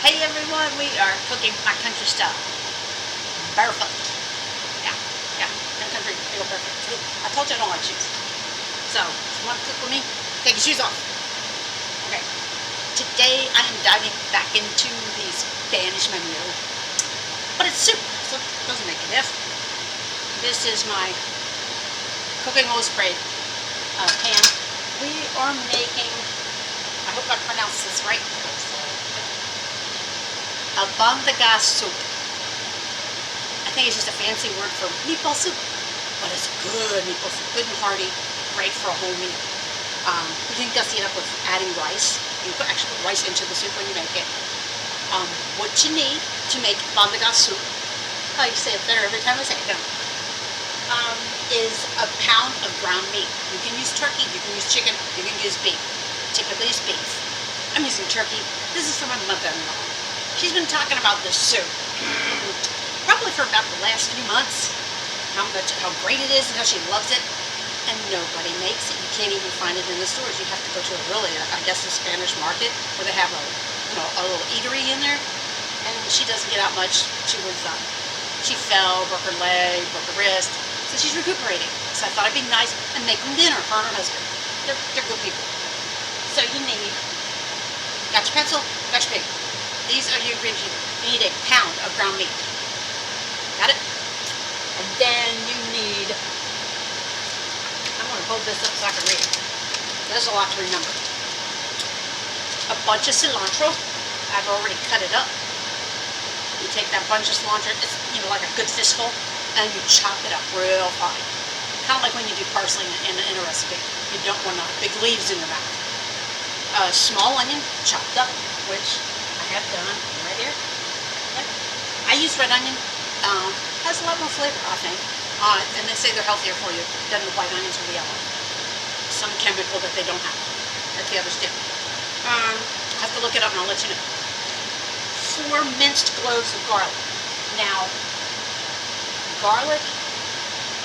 Hey everyone, we are cooking my country style. Barefoot. Yeah, yeah. In the country, they go barefoot. See, I told you I don't like shoes. So, if you want to cook with me, take your shoes off. Okay. Today I am diving back into the Spanish menu. But it's soup, so it doesn't make a diff. This is my cooking oil spray pan. We are making, I hope I pronounced this right, Albondago Soup. I think it's just a fancy word for meatball soup, but it's good meatball soup, good and hearty, great for a whole meal. You can gussy it up with adding rice. You can actually put rice into the soup when you make it. What you need to make Albondago Soup, I say it better every time I say it, is a pound of ground meat. You can use turkey, you can use chicken, you can use beef. Typically it's beef. I'm using turkey. This is for my mother-in-law. She's been talking about this soup probably for about the last few months, how great it is and how she loves it, and nobody makes it. You can't even find it in the stores. You have to go to I guess a Spanish market where they have a little eatery in there, and she doesn't get out much. She fell, broke her leg, broke her wrist, so she's recuperating. So I thought it'd be nice and make them dinner, her and her husband. They're good people. So you got your pencil, got your paper. These are your ingredients. You need a pound of ground meat. Got it? And then you need, I'm going to hold this up so I can read it. There's a lot to remember. A bunch of cilantro. I've already cut it up. You take that bunch of cilantro, it's like a good fistful, and you chop it up real fine. Kind of like when you do parsley in a recipe. You don't want big leaves in your mouth. A small onion chopped up, which I have done right here. Yep. I use red onion. Has a lot more flavor, I think. And they say they're healthier for you than the white onions or the yellow. Some chemical that they don't have, that the others do. I have to look it up and I'll let you know. 4 minced cloves of garlic. Now, garlic,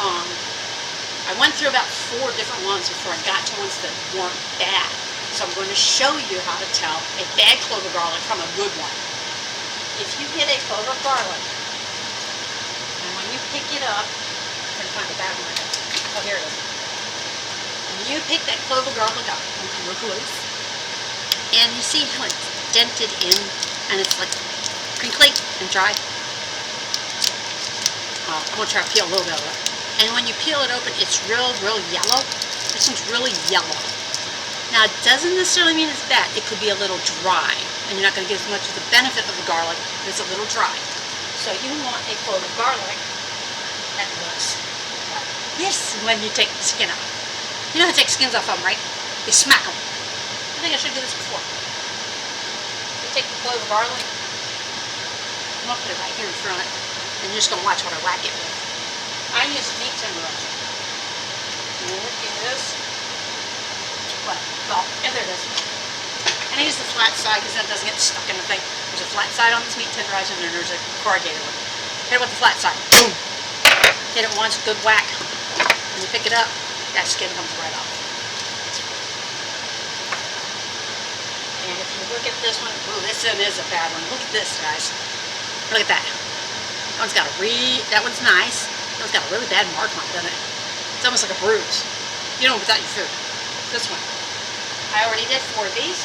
I went through about 4 different ones before I got to ones that weren't bad. So I'm going to show you how to tell a bad clove of garlic from a good one. If you get a clove of garlic, and when you pick it up, I'm going to find the bad one. Oh, here it is. When you pick that clove of garlic up, look loose, and you see how it's dented in, and it's like crinkly and dry. I'm going to try to peel a little bit of it. And when you peel it open, it's real yellow. This one's really yellow. Now, it doesn't necessarily mean it's bad. It could be a little dry, and you're not going to get as much of the benefit of the garlic if it's a little dry. So you want a clove of garlic that looks like this when you take the skin off. You know how to take skins off of them, right? You smack them. I think I should do this before. You take the clove of garlic, I'm going to put it right here in front, and you're just going to watch what I whack it with. I use meat tenderizer. And it is... Well, there it is. And I use the flat side because that doesn't get stuck in the thing. There's a flat side on this meat tenderizer and then there's a corrugated one. Hit it with the flat side. Boom! Hit it once, good whack. When you pick it up, that skin comes right off. And if you look at this one, ooh, this one is a bad one. Look at this, guys. Look at that. That one's nice. That one's got a really bad mark on it, doesn't it? It's almost like a bruise. You don't put that in your food. This one. I already did 4 of these.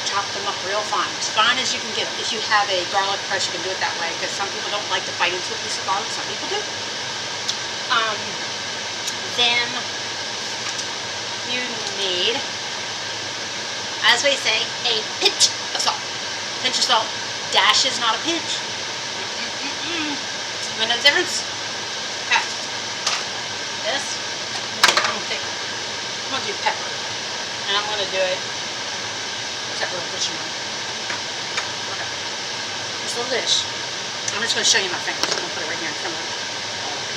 Chop them up real fine. As fine as you can get them. If you have a garlic press, you can do it that way because some people don't like to bite into a piece of garlic. Some people do. Then you need, as we say, a pinch of salt. Pinch of salt. Dash is not a pinch. You know the difference? Okay. This. I'm going to do pepper. And I'm going to do it. What's that little dish one? Okay. This little dish. I'm just going to show you my fingers. I'm going to put it right here in front of the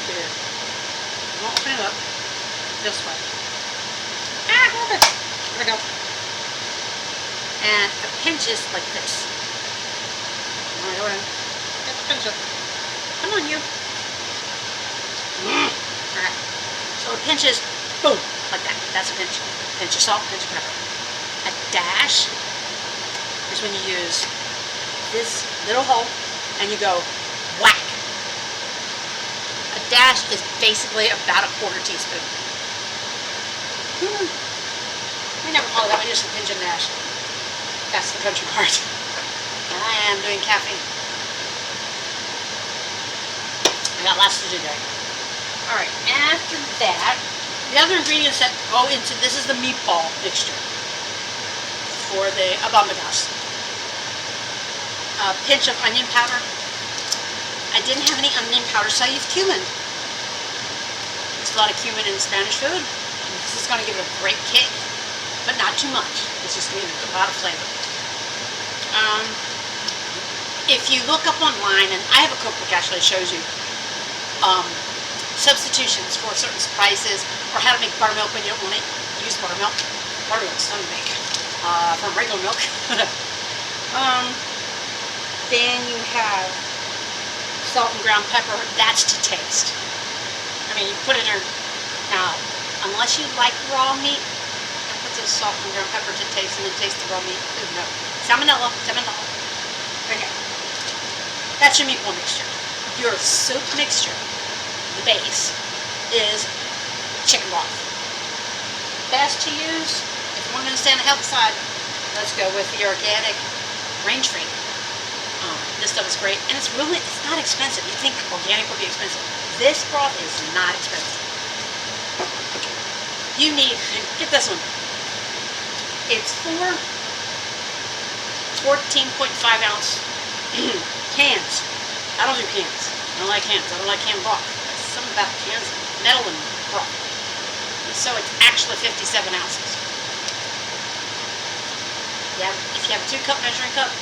computer. I'm going to open it up this way. Okay. There we go. And a pinch is like this. I'm going to go in. Get the pinch up. Come on, you. Okay. So a pinch is boom. Like that. That's a pinch. Pinch of salt, pinch of pepper. A dash is when you use this little hole and you go whack. A dash is basically about a quarter teaspoon. We never call it that, we just a pinch and dash. That's the country part. And I am doing caffeine. I got lots to do today. Alright, after that, the other ingredients that go into this is the meatball mixture for the Albondago Soup. A pinch of onion powder. I didn't have any onion powder, so I used cumin. There's a lot of cumin in Spanish food. This is going to give it a great kick, but not too much. It's just going to give it a lot of flavor. If you look up online, and I have a cookbook actually that shows you substitutions for certain spices, or how to make buttermilk when you don't want to use buttermilk. Buttermilk's fun to make from regular milk. Then you have salt and ground pepper. That's to taste. I mean, you put it in. Now, unless you like raw meat, and put the salt and ground pepper to taste, and then taste the raw meat. No. Salmonella. Okay. That's your meatball mixture. Your soup mixture, the base, is chicken broth. Best to use, if you want to stay on the healthy side, let's go with the organic range-free. This stuff is great, and it's not expensive. You think organic would be expensive. This broth is not expensive. You need, get this one. It's 14.5 ounce cans. I don't do cans. I don't like cans. I don't like canned broth. There's something about cans, metal and broth. And so it's actually 57 ounces. Yeah, if you have a 2-cup measuring cup,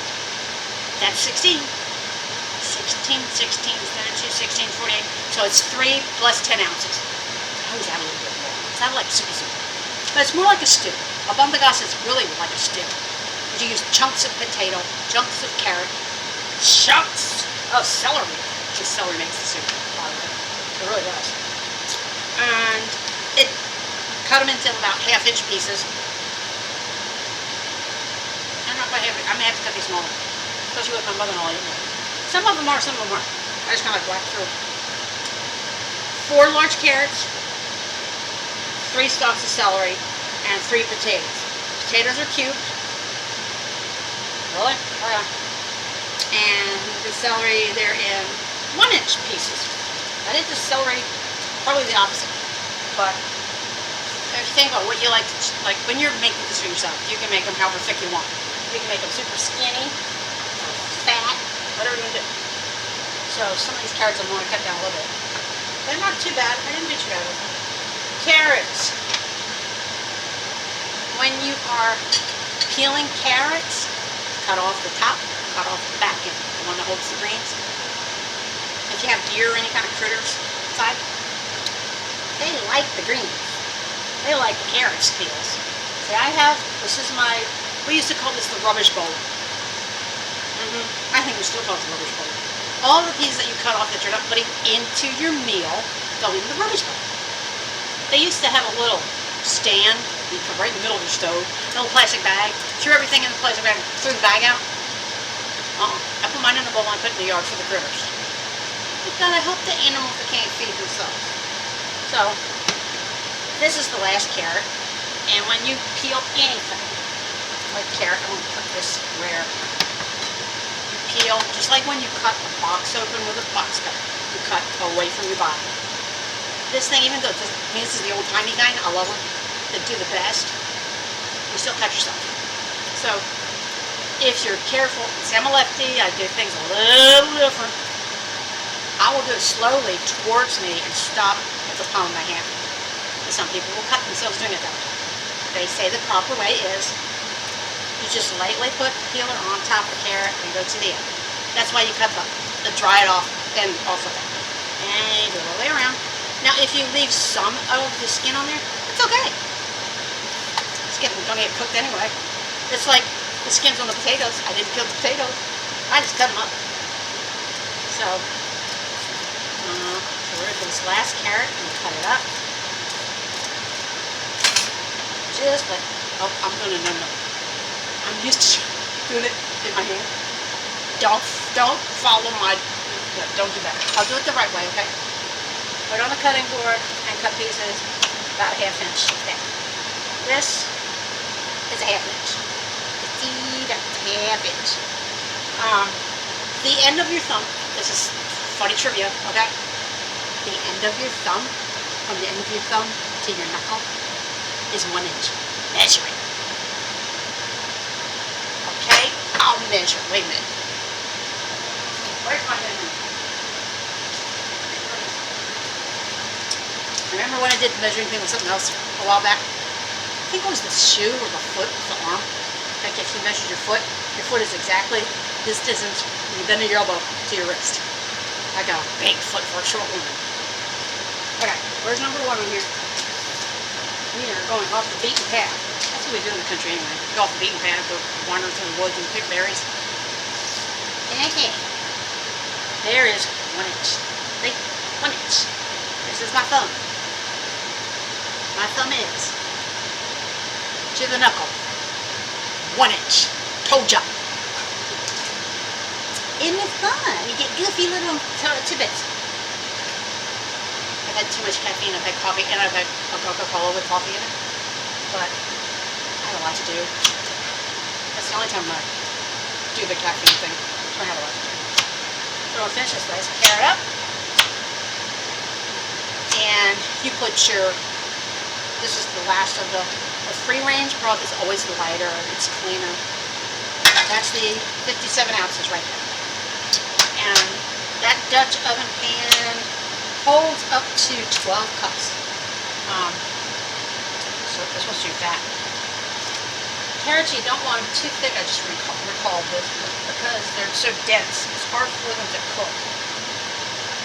that's 16. 16, 32, 16, 48. So it's 3 plus 10 ounces. I always add a little bit more. It's not like super soup. But it's more like a stew. Albondago is really like a stew. You use chunks of potato, chunks of carrot, chunks of celery. Because celery makes the soup, by the way. It really does. And cut them into about half-inch pieces. I'm not quite half. I may have to cut these smaller, especially with my mother-in-law eating them. Some of them are, some of them aren't. I just kind of whack through. 4 large carrots, 3 stalks of celery, and 3 potatoes. Potatoes are cubed. Really? Oh yeah. And the celery, they're in 1-inch pieces. I did the celery probably the opposite. But if you think about what you like when you're making this for yourself, you can make them however thick you want. You can make them super skinny, or fat, whatever you want to do. So some of these carrots I'm going to cut down a little bit. They're not too bad. I didn't do too bad with them. Carrots. When you are peeling carrots, cut off the top, cut off the back end, the one that holds the greens. If you have deer or any kind of critters inside, they like the greens. They like the carrots peels. See, we used to call this the rubbish bowl. I think we still call it the rubbish bowl. All the pieces that you cut off that you're not putting into your meal go in the rubbish bowl. They used to have a little stand, you put right in the middle of your stove, a little plastic bag, threw everything in the plastic bag, threw the bag out. I put mine in the bowl and I put it in the yard for the critters. You've got to help the animals that can't feed themselves. So, this is the last carrot, and when you peel anything, like carrot, I'm going to put this where you peel, just like when you cut a box open with a box cutter, you cut away from your body. This thing, even though this is the old-timey kind, I love them, that do the best, you still cut yourself. So, if you're careful, see, I'm a lefty, I do things a little different. I will do it slowly towards me and stop with the palm of my hand. And some people will cut themselves doing it that way. They say the proper way is you just lightly put the peeler on top of the carrot and go to the end. That's why you cut the dry it off and off of that. And you go all the way around. Now, if you leave some of the skin on there, it's okay. Skin don't get cooked anyway. It's like the skins on the potatoes. I didn't peel the potatoes. I just cut them up. So we're at this last carrot and cut it up. Just like, I'm used to spoon it in my hand. Don't follow my, no, don't do that. I'll do it the right way, okay? Put it on the cutting board and cut pieces about a 1/2 inch thick. This is a 1/2 inch. See, that's a 1/2 inch. The end of your thumb, this is funny trivia, okay? The end of your thumb, from the end of your thumb to your knuckle, is 1 inch. Measure it. Okay? I'll measure. Wait a minute. Where's my measurement? Remember when I did the measuring thing with something else a while back? I think it was the shoe or the foot, the arm. Like if you measured your foot is exactly this distance from the bend of your elbow to your wrist. I got a big foot for a short woman. Okay, where's number 1 on here? We are going off the beaten path. That's what we do in the country anyway. Go off the beaten path, go wander through the woods and pick berries. Okay. There is 1 inch. See? 1 inch. This is my thumb. My thumb is to the knuckle. 1 inch. Told ya. Isn't it fun? You get goofy little tidbits. I've had too much caffeine. I've had coffee and I've had a Coca-Cola with coffee in it. But I have a lot to do. That's the only time I do the caffeine thing. I have a lot to do. So I'll finish this way. So carrot up. And you put your, this is the last of the free range broth is always lighter. It's cleaner. That's the 57 ounces right there. And that Dutch oven pan holds up to 12 cups. So this one's too fat. Carrots you don't want them too thick. I just recalled this because they're so dense. It's hard for them to cook.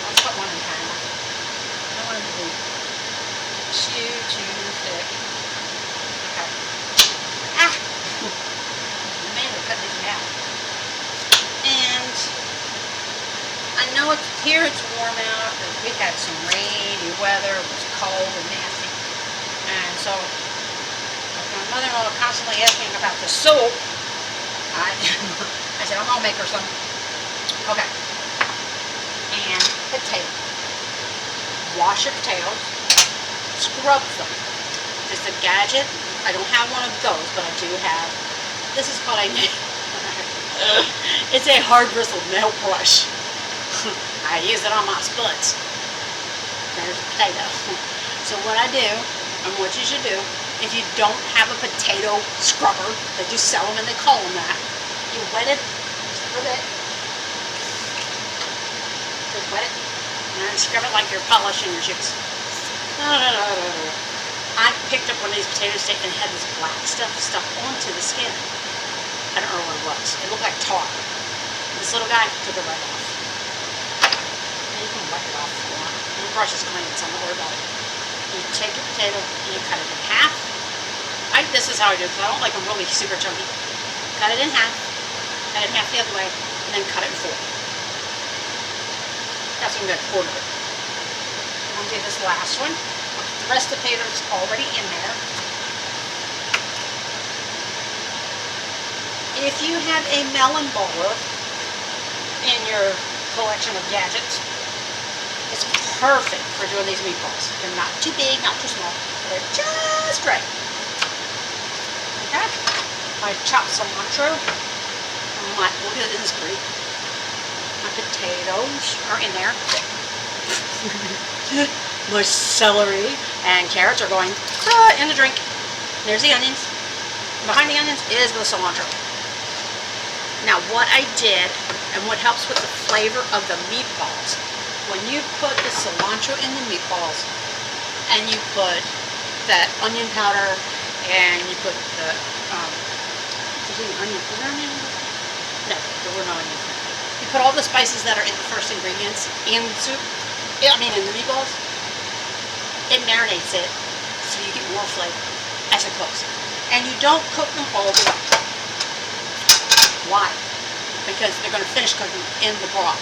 Let's put one in time. I don't want them to be too thick. Okay. Ah! Man, we're cutting these in half. And I know it's warm out. We had some rainy weather. It was cold and nasty. And so my mother-in-law constantly asking about the soup. I said, I'm gonna make her some. Okay. And potato. Wash your potatoes. Scrub them. Just a gadget. I don't have one of those, but I do have. This is called a. It's a hard bristled nail brush. I use it on my spuds. There's a potato. So what I do, and what you should do, if you don't have a potato scrubber, they do sell them and they call them that. You wet it just a little bit. Just wet it. And then scrub it like you're polishing your shoes. I picked up one of these potato sticks and it had this black stuff stuck onto the skin. I don't know what it was. It looked like tar. This little guy took it right off. And you can wipe it off if you want. And the brush is clean, so I'm not worried about it. You take your potato and you cut it in half. This is how I do it because I don't like them really super chunky. Cut it in half. Cut it in half the other way. And then cut it in 4. That's what I'm going to quarter it. I'm going to do this last one. The rest of the potato is already in there. If you have a melon bowler in your collection of gadgets, it's perfect for doing these meatballs. They're not too big, not too small. They're just right. Okay. My chopped cilantro. Look at this, pretty. My potatoes are in there. My celery and carrots are going in the drink. There's the onions. Behind the onions is the cilantro. Now what I did, and what helps with the flavor of the meatballs, when you put the cilantro in the meatballs, and you put that onion powder, and you put the, did you onion? Was there onion? No, there were no onions. You put all the spices that are in the first ingredients in the soup, in the meatballs, it marinates it, so you get more flavor as it cooks. And you don't cook them all the way. Why? Because they're going to finish cooking in the broth.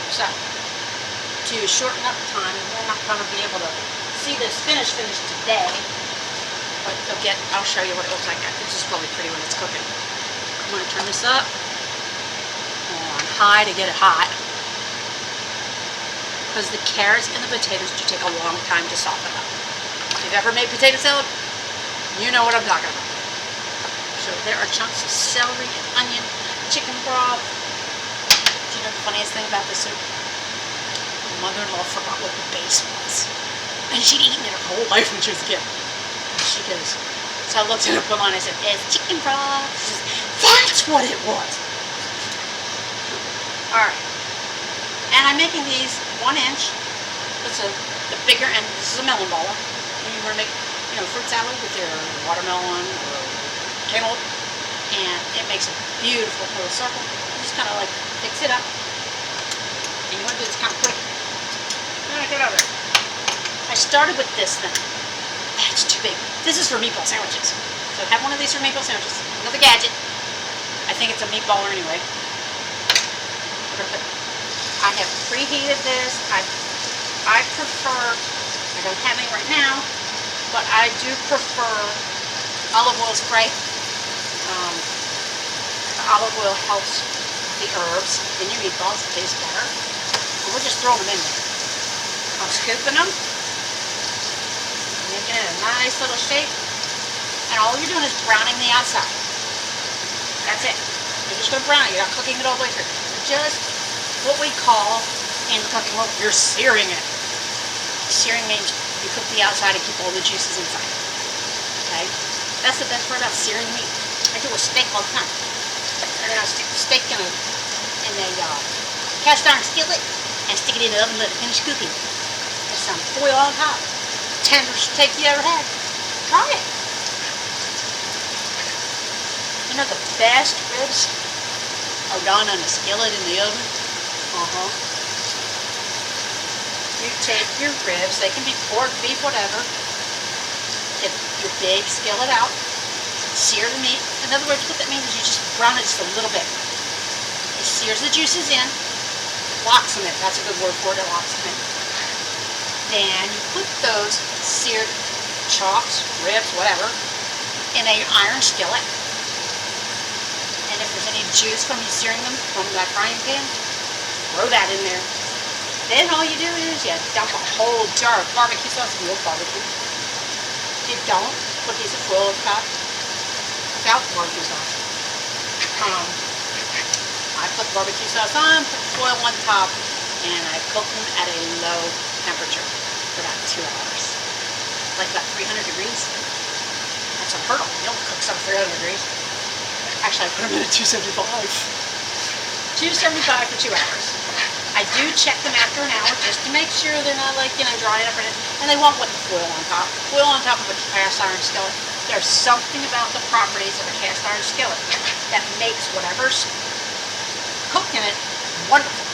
So, to shorten up the time, we're not going to be able to see this finished today, but I'll show you what it looks like. This is probably pretty when it's cooking. I'm going going to turn this up on high to get it hot. Because the carrots and the potatoes do take a long time to soften up. If you've ever made potato salad, you know what I'm talking about. So there are chunks of celery and onion, chicken broth. Do you know the funniest thing about this soup? My mother-in-law forgot what the base was. And she'd eaten it her whole life when she was a kid. And she goes, so I looked at her, put on, I said, it's chicken broth. She says, that's what it was. Alright. And I'm making these 1 inch. It's the bigger end. This is a melon baller. You want to make, fruit salad with your watermelon or cantaloupe, and it makes a beautiful little circle. You just kind of like fix it up, and you want to do this kind of quick. Get over there. I started with this thing. That's too big. This is for meatball sandwiches. So have one of these for meatball sandwiches. Another gadget. I think it's a meatballer anyway. I have preheated this. I prefer, I don't have any right now, but I do prefer olive oil spray. The olive oil helps the herbs in your meatballs taste better. And we're just throwing them in there. I'm scooping them, making it a nice little shape, and all you're doing is browning the outside. That's it. You're just going to brown it. You're not cooking it all the way through. Just what we call in the cooking world, you're searing it. Searing means you cook the outside and keep all the juices inside. Okay? That's the best part about searing meat. I do a steak all the time. And then I stick the steak in a cast iron skillet and stick it in the oven and let it finish cooking. There's some foil on top. Tenderest steak you ever had. Try it. You know the best ribs are done on a skillet in the oven? You take your ribs, they can be pork, beef, whatever. Get your big skillet out, sear the meat. In other words, what that means is you just brown it just a little bit. It sears the juices in, locks them in. That's a good word for it, it locks them in. Then you put those seared chops, ribs, whatever, in an iron skillet. And if there's any juice from you searing them from that frying pan, throw that in there. Then all you do is you dump a whole jar of barbecue sauce. If you love barbecue. If you don't, put a piece of foil on top without barbecue sauce. I put barbecue sauce on, put foil on top, and I cook them at a low temperature for about 2 hours. Like about 300 degrees. That's unheard of. You don't cook stuff at 300 degrees. Actually, I put them in at 275. 275 for 2 hours. I do check them after an hour just to make sure they're not drying up or anything. And they won't want the foil on top. Foil on top of a cast iron skillet. There's something about the properties of a cast iron skillet that makes whatever's cooked in it wonderful.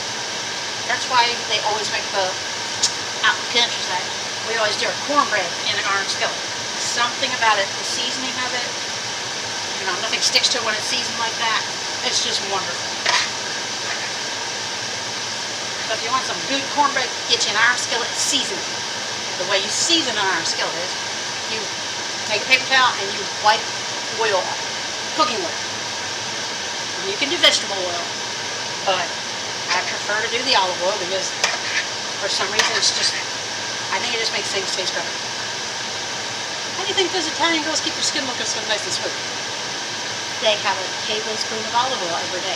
That's why they always make out in the countryside, we always do our cornbread in an iron skillet. Something about it, the seasoning of it, nothing sticks to it when it's seasoned like that. It's just wonderful. So if you want some good cornbread, get you an iron skillet seasoned. The way you season an iron skillet is you take a paper towel and you wipe oil off, cooking oil. And you can do vegetable oil, but I prefer to do the olive oil because for some reason I think it just makes things taste better. How do you think those Italian girls keep their skin looking so nice and smooth? They have a tablespoon of olive oil every day.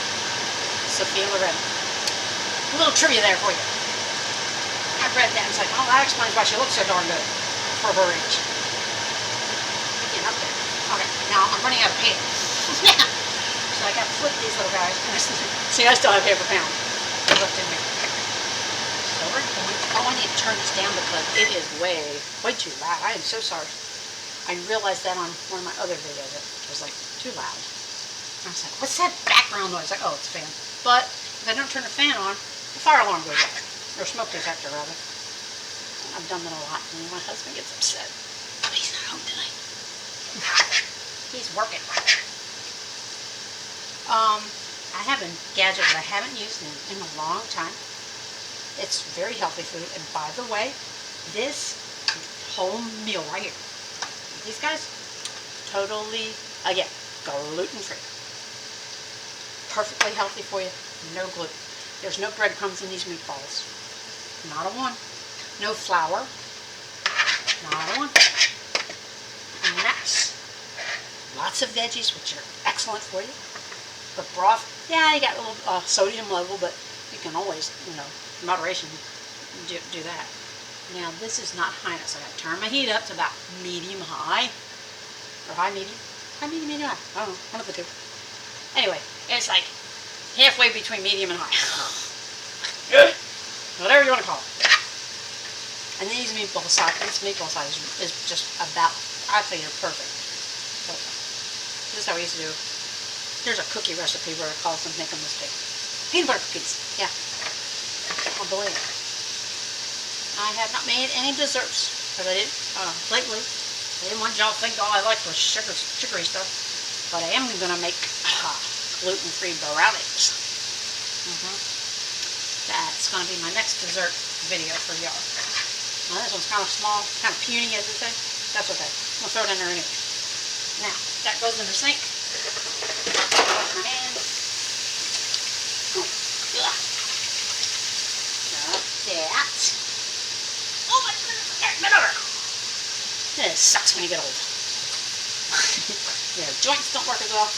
Sophia Loren. A little trivia there for you. I read that and it's like, oh, that explains why she looks so darn good for her age. Getting up there. Okay, now I'm running out of pan. So I got to flip these little guys. See, I still have half a pound left in here. So we're going. Oh, I need to turn this down because it is way too loud. I am so sorry. I realized that on one of my other videos. It was like too loud. I was like, what's that background noise? Like, oh, it's a fan. But if I don't turn the fan on, the fire alarm goes off. Or smoke detector, rather. I've done that a lot, and my husband gets upset. But he's not home tonight. He's working. I have a gadget that I haven't used in a long time. It's very healthy food, and by the way, this whole meal right here, these guys, totally, again, gluten-free. perfectly healthy for you. No gluten. There's no breadcrumbs in these meatballs. Not a one. No flour. Not a one. And that's lots of veggies, which are excellent for you. The broth, yeah, you got a little sodium level, but you can always, moderation, do that. Now, this is not highness. I got to turn my heat up to about medium-high. Or high-medium. High-medium, medium-high. I don't know. One of the two. Anyway, it's like halfway between medium and high. Whatever you want to call it. And these meatball size, is just about, I think they're perfect. So, this is how we used to do. Here's a cookie recipe where it calls them, make a mistake. Peanut butter cookies. Yeah. I'll believe it. I have not made any desserts, because I didn't, lately. I didn't want y'all to think all I liked was sugary stuff. But I am going to make gluten-free brownies. That's going to be my next dessert video for y'all. Now this one's kind of small, kind of puny as it says. That's okay. I'm going to throw it in there anyway. Now, that goes in the sink. Wash my hands. Got that. Oh my goodness, I got over. This sucks when you get old. Your joints don't work as well.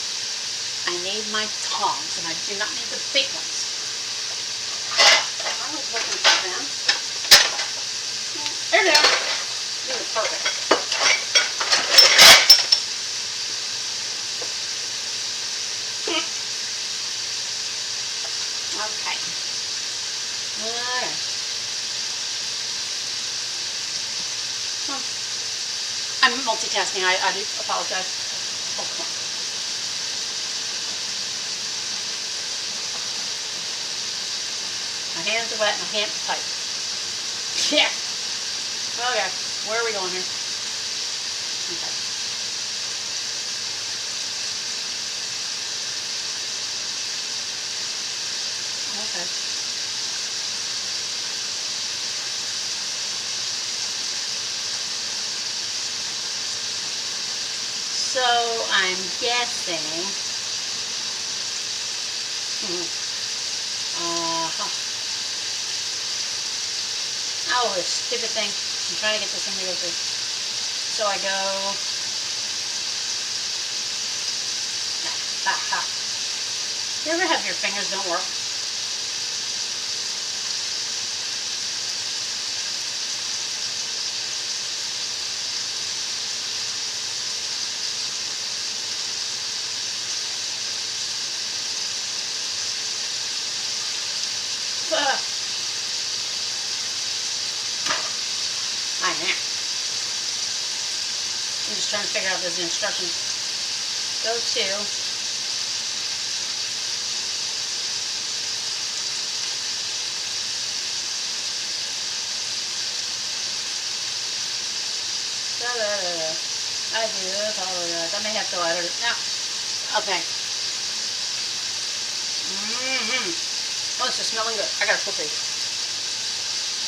I need my tongs, and I do not need the big ones. I was looking for them. There they are. These are perfect. Okay. I'm multitasking. I do apologize. Oh, come on. My hands are wet and my hands are tight. Yeah. Okay. Where are we going here? Okay. Okay. So I'm guessing. Oh, this stupid thing. I'm trying to get this thing to go through. So I go. You ever have your fingers don't work? I am. I'm just trying to figure out those instructions. Go to I do apologize. I may have to edit it. No. Okay. Oh, this is smelling good. I gotta cook these.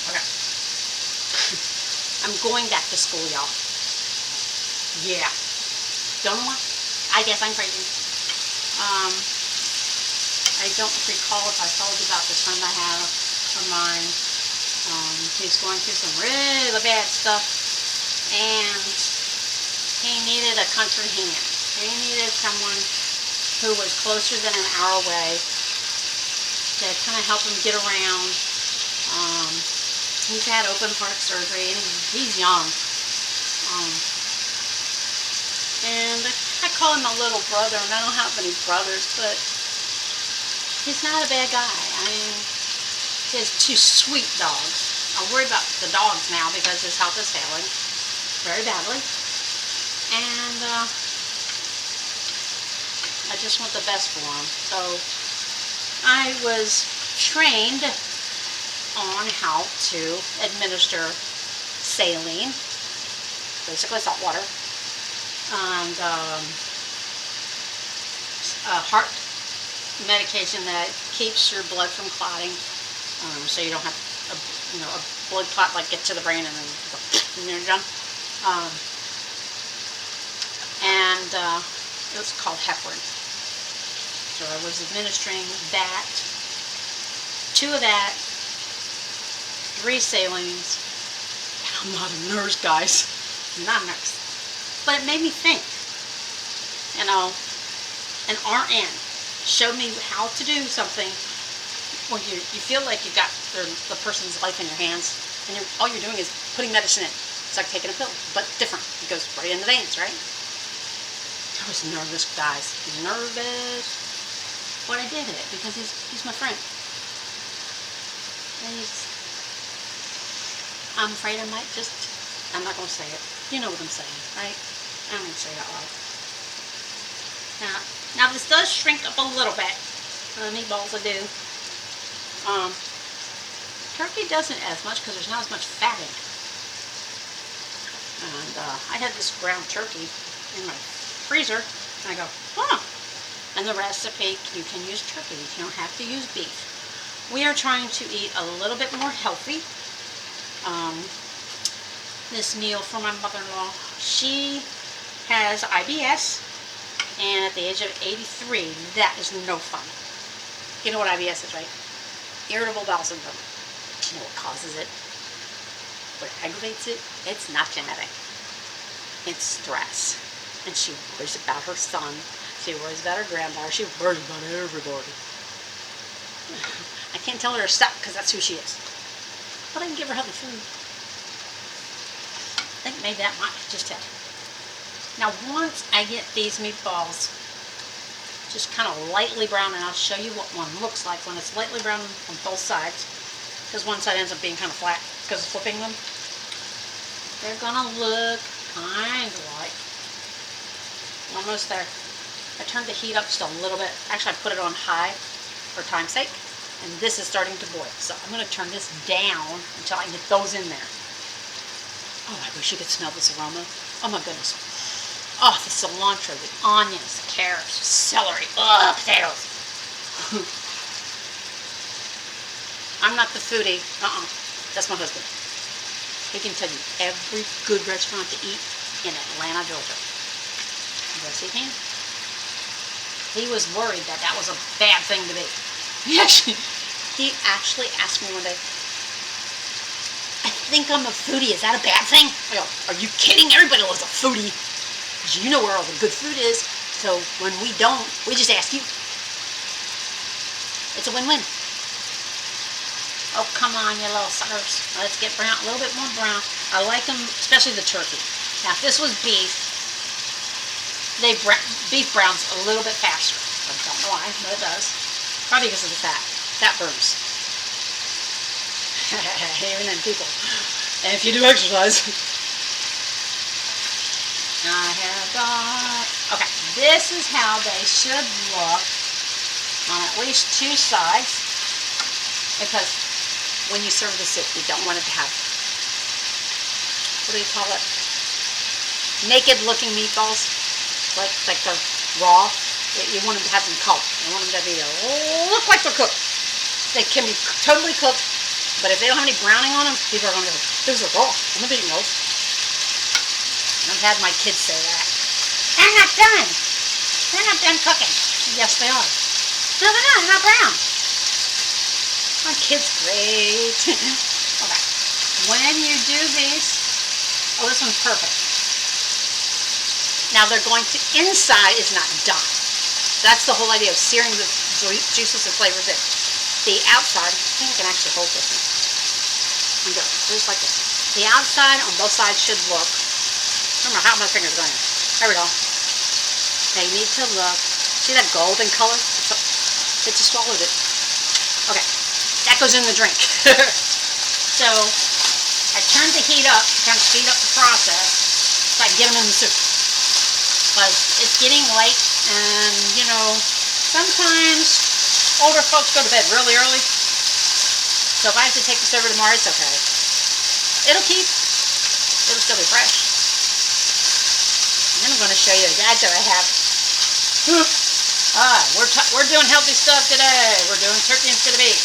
Okay. I'm going back to school, y'all. Yeah. Don't know why? I guess I'm crazy. I don't recall if I told you about the son I have of mine. He's going through some really bad stuff, and he needed a country hand. He needed someone who was closer than an hour away to kind of help him get around. He's had open heart surgery, and he's young. And I call him my little brother, and I don't have any brothers, but he's not a bad guy. I mean, he has two sweet dogs. I worry about the dogs now because his health is failing very badly. And I just want the best for him. So I was trained on how to administer saline, basically salt water, and heart medication that keeps your blood from clotting, so you don't have a blood clot like get to the brain and then you're done. And it was called heparin. So I was administering that, 2 of that, 3 salines. I'm not a nurse, guys. I'm not a nurse. But it made me think. You know, an RN showed me how to do something when you feel like you've got the person's life in your hands, and all you're doing is putting medicine in. It's like taking a pill, but different. It goes right in the veins, right? I was nervous, guys. Nervous. But I did it because he's my friend. And I'm afraid I might just, I'm not going to say it. You know what I'm saying, right? I'm going to say it out loud. Now this does shrink up a little bit. The meatballs I do. Turkey doesn't as much because there's not as much fat in it. And I had this ground turkey in my freezer, and I go, huh. And the recipe, you can use turkey. You don't have to use beef. We are trying to eat a little bit more healthy. This meal for my mother-in-law, she has IBS, and at the age of 83, that is no fun. You know what IBS is, right? Irritable bowel syndrome. You know what causes it? What aggravates it? It's not genetic. It's stress. And she worries about her son. She worries about her granddaughter. She worries about everybody. I can't tell her to stop because that's who she is. But I can give her healthy food. I think maybe that might just help. Now once I get these meatballs just kind of lightly brown, and I'll show you what one looks like when it's lightly brown on both sides, because one side ends up being kind of flat because of flipping them. They're gonna look kind of like, almost there. I turned the heat up just a little bit. Actually, I put it on high for time's sake, and this is starting to boil. So I'm gonna turn this down until I get those in there. Oh, I wish you could smell this aroma. Oh my goodness. Oh, the cilantro, the onions, the carrots, celery, potatoes. I'm not the foodie. That's my husband. He can tell you every good restaurant to eat in Atlanta, Georgia. Yes, he can. He was worried that that was a bad thing to be. He actually asked me one day, I think I'm a foodie. Is that a bad thing? I go, are you kidding? Everybody loves a foodie. You know where all the good food is, so when we don't, we just ask you. It's a win-win. Oh, come on, you little suckers. Let's get brown, a little bit more brown. I like them, especially the turkey. Now, if this was beef, beef browns a little bit faster. I don't know why, but it does. Probably because of the fat. Fat burns. Even in people. And if you do exercise. I have got, okay, this is how they should look on at least 2 sides, because when you serve the soup, you don't want it to have, what do you call it, naked looking meatballs, like they're raw. You want them to have some color. You want them to look like they're cooked. They can be totally cooked, but if they don't have any browning on them, people are going to go, those are raw. I'm not eating those. I've had my kids say that. They're not done. They're not done cooking. Yes, they are. No, they're not. They're not brown. My kid's great. Okay. When you do these, oh, this one's perfect. Now they're going to, inside is not done. That's the whole idea of searing the juices and flavors in. The outside, I think I can actually hold this one. And go, just like this. The outside on both sides should look, I don't know how my fingers are going in. There we go. They need to look, see that golden color? It just swallowed it. Okay, that goes in the drink. So, I turned the heat up to kind of speed up the process so I can get them in the soup. But it's getting late, and you know, sometimes older folks go to bed really early. So if I have to take this over tomorrow, it's okay. It'll still be fresh. And then I'm going to show you the gadget I have. We're doing healthy stuff today. We're doing turkey instead of beef.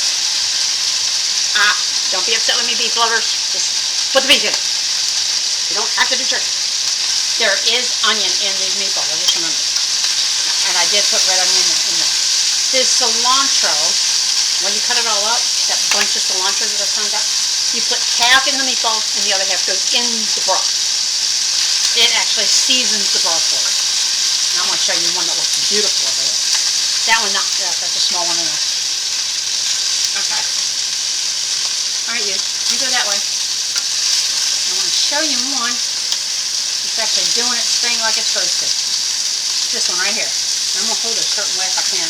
Don't be upset with me, beef lovers. Just put the beef in. You don't have to do turkey. There is onion in these meatballs, I just remembered. And I did put red onion in there. This cilantro, when you cut it all up, that bunch of cilantro that I've cut up, you put half in the meatballs and the other half goes in the broth. It actually seasons the broth for it. And I'm going to show you one that looks beautiful over here. That one, not that. That's a small one in there. Okay. All right, you go that way. I want to show you one. It's actually doing its thing like it's supposed to. This one right here. I'm going to hold it a certain way if I can.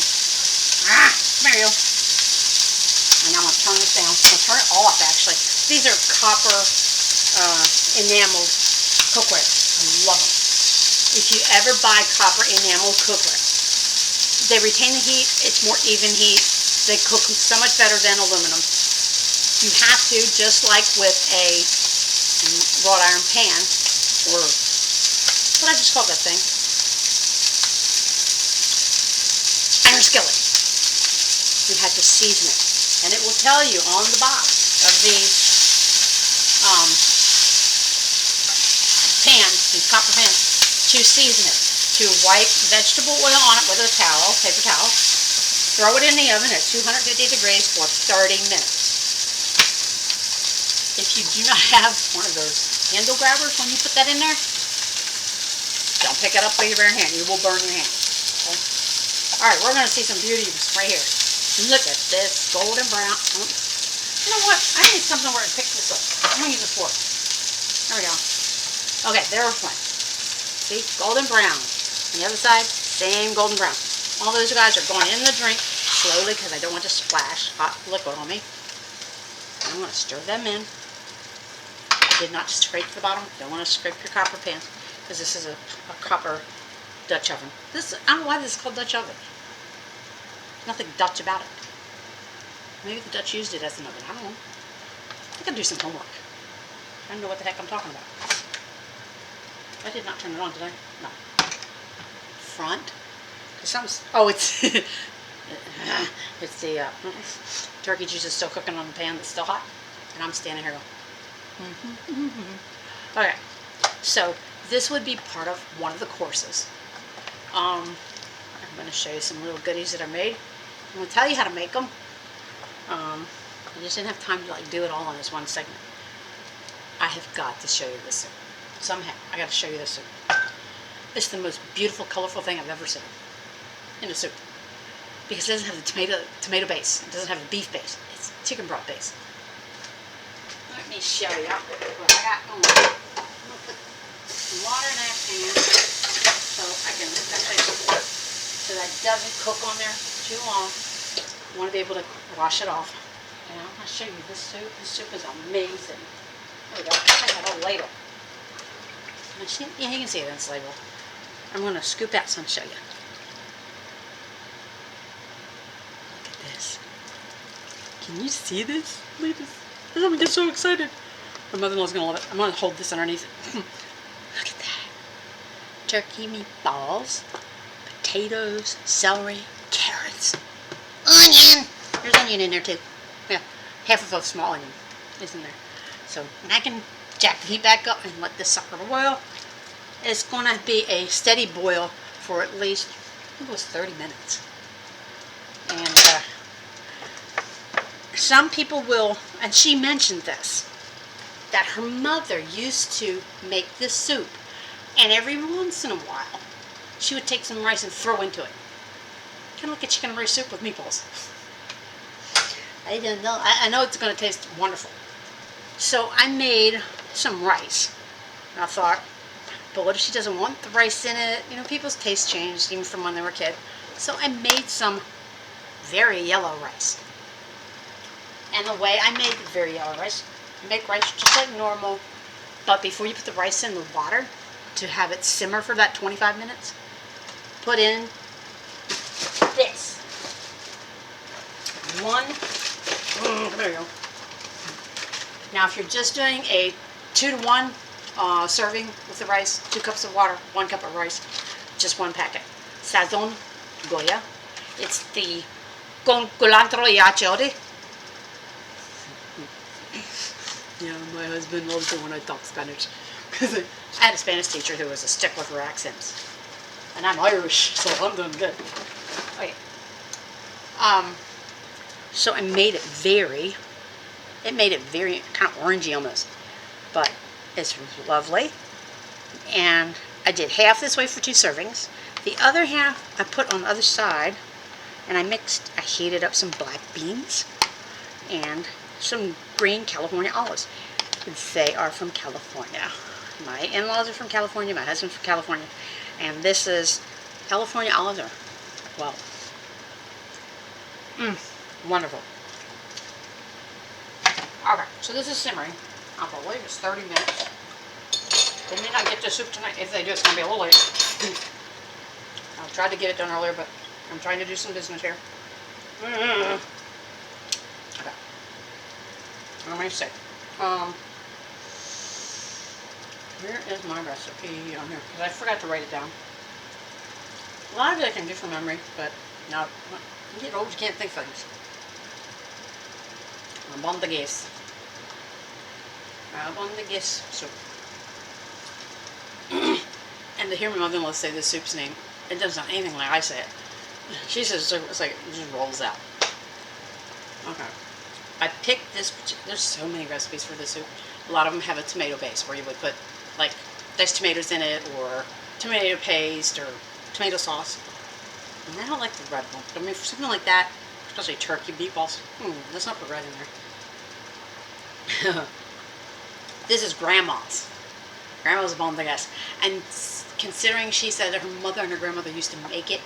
There you go. And I'm going to turn this down. I'm going to turn it off, actually. These are copper enameled cookware. I love them. If you ever buy copper enameled cookware, they retain the heat. It's more even heat. They cook so much better than aluminum. You have to, just like with a wrought iron pan, or what I just called that thing? Iron skillet. You have to season it. And it will tell you on the box of these pans, these copper pans, to season it. To wipe vegetable oil on it with a towel, paper towel. Throw it in the oven at 250 degrees for 30 minutes. If you do not have one of those handle grabbers when you put that in there, don't pick it up with your bare hand. You will burn your hand. Okay? Alright, we're going to see some beauty right here. Look at this golden brown. You know what? I need something where I pick this up. I'm going to use a fork. There we go. Okay, there's one. See? Golden brown. On the other side, same golden brown. All those guys are going in the drink slowly because I don't want to splash hot liquid on me. I'm going to stir them in. I did not scrape the bottom. Don't want to scrape your copper pan because this is a copper Dutch oven. This, I don't know why this is called Dutch oven. Nothing Dutch about it. Maybe the Dutch used it as an oven. I don't know. I think I'll do some homework. I don't know what the heck I'm talking about. I did not turn it on, did I? No. Front. Oh, it's it's the turkey juice is still cooking on the pan that's still hot, and I'm standing here going. Okay, so this would be part of one of the courses. I'm going to show you some little goodies that I made. I'm going to tell you how to make them. I just didn't have time to like do it all in this one segment. I have got to show you this soup. Somehow, I got to show you this soup. It's the most beautiful, colorful thing I've ever seen in a soup. Because it doesn't have the tomato base. It doesn't have the beef base. It's chicken broth base. Let me show you what I got going. I'm going to put some water in that pan so I can so that it doesn't cook on there too long. I want to be able to wash it off. And I'm going to show you this soup. This soup is amazing. There we go. I have a ladle. Yeah, you can see it in this label. I'm going to scoop out some and show you. Look at this. Can you see this? Look at this. I'm going to get so excited. My mother-in-law's going to love it. I'm going to hold this underneath it. Look at that. Turkey meatballs, potatoes, celery, carrots, onion. There's onion in there too. Yeah, half of a small onion is in there. So I can jack the heat back up and let this sucker boil. It's going to be a steady boil for at least, I think it was 30 minutes. And some people will, and she mentioned this, that her mother used to make this soup, and every once in a while, she would take some rice and throw into it. Kind of like a chicken and rice soup with meatballs. I don't know. I know it's going to taste wonderful. So I made some rice. And I thought, but what if she doesn't want the rice in it? You know, people's tastes changed even from when they were a kid. So I made some very yellow rice. And the way I made the very yellow rice, you make rice just like normal, but before you put the rice in the water to have it simmer for that 25 minutes, put in this. There you go. Now if you're just doing a 2-to-1 serving with the rice, 2 cups of water, 1 cup of rice, just 1 packet. Sazon Goya. It's the con culantro y achiote. Yeah, my husband loves it when I talk Spanish. Because I had a Spanish teacher who was a stickler for accents. And I'm Irish, so I'm doing good. Okay. So it made it very kind of orangey almost, but it's lovely. And I did half this way for 2 servings. The other half I put on the other side, and I heated up some black beans and some green California olives. They are from California. My in-laws are from California, my husband's from California, and this is California olives are, well, wonderful. Okay, so this is simmering. I believe it's 30 minutes. They may not get the soup tonight. If they do, it's going to be a little late. I tried to get it done earlier, but I'm trying to do some business here. Okay. Let me see. Where is my recipe on here? Because I forgot to write it down. A lot of it I can do from memory, but now you get old, you can't think things. Albondago soup. And to hear my mother-in-law say the soup's name, it doesn't sound anything like I say it. She says it's like it just rolls out. Okay. I picked this. There's so many recipes for this soup. A lot of them have a tomato base where you would put like diced tomatoes in it, or tomato paste, or tomato sauce. And I don't like the red one. But I mean, for something like that, especially turkey meatballs, let's not put red in there. This is Grandma's. Grandma's Albondago. And considering she said that her mother and her grandmother used to make it,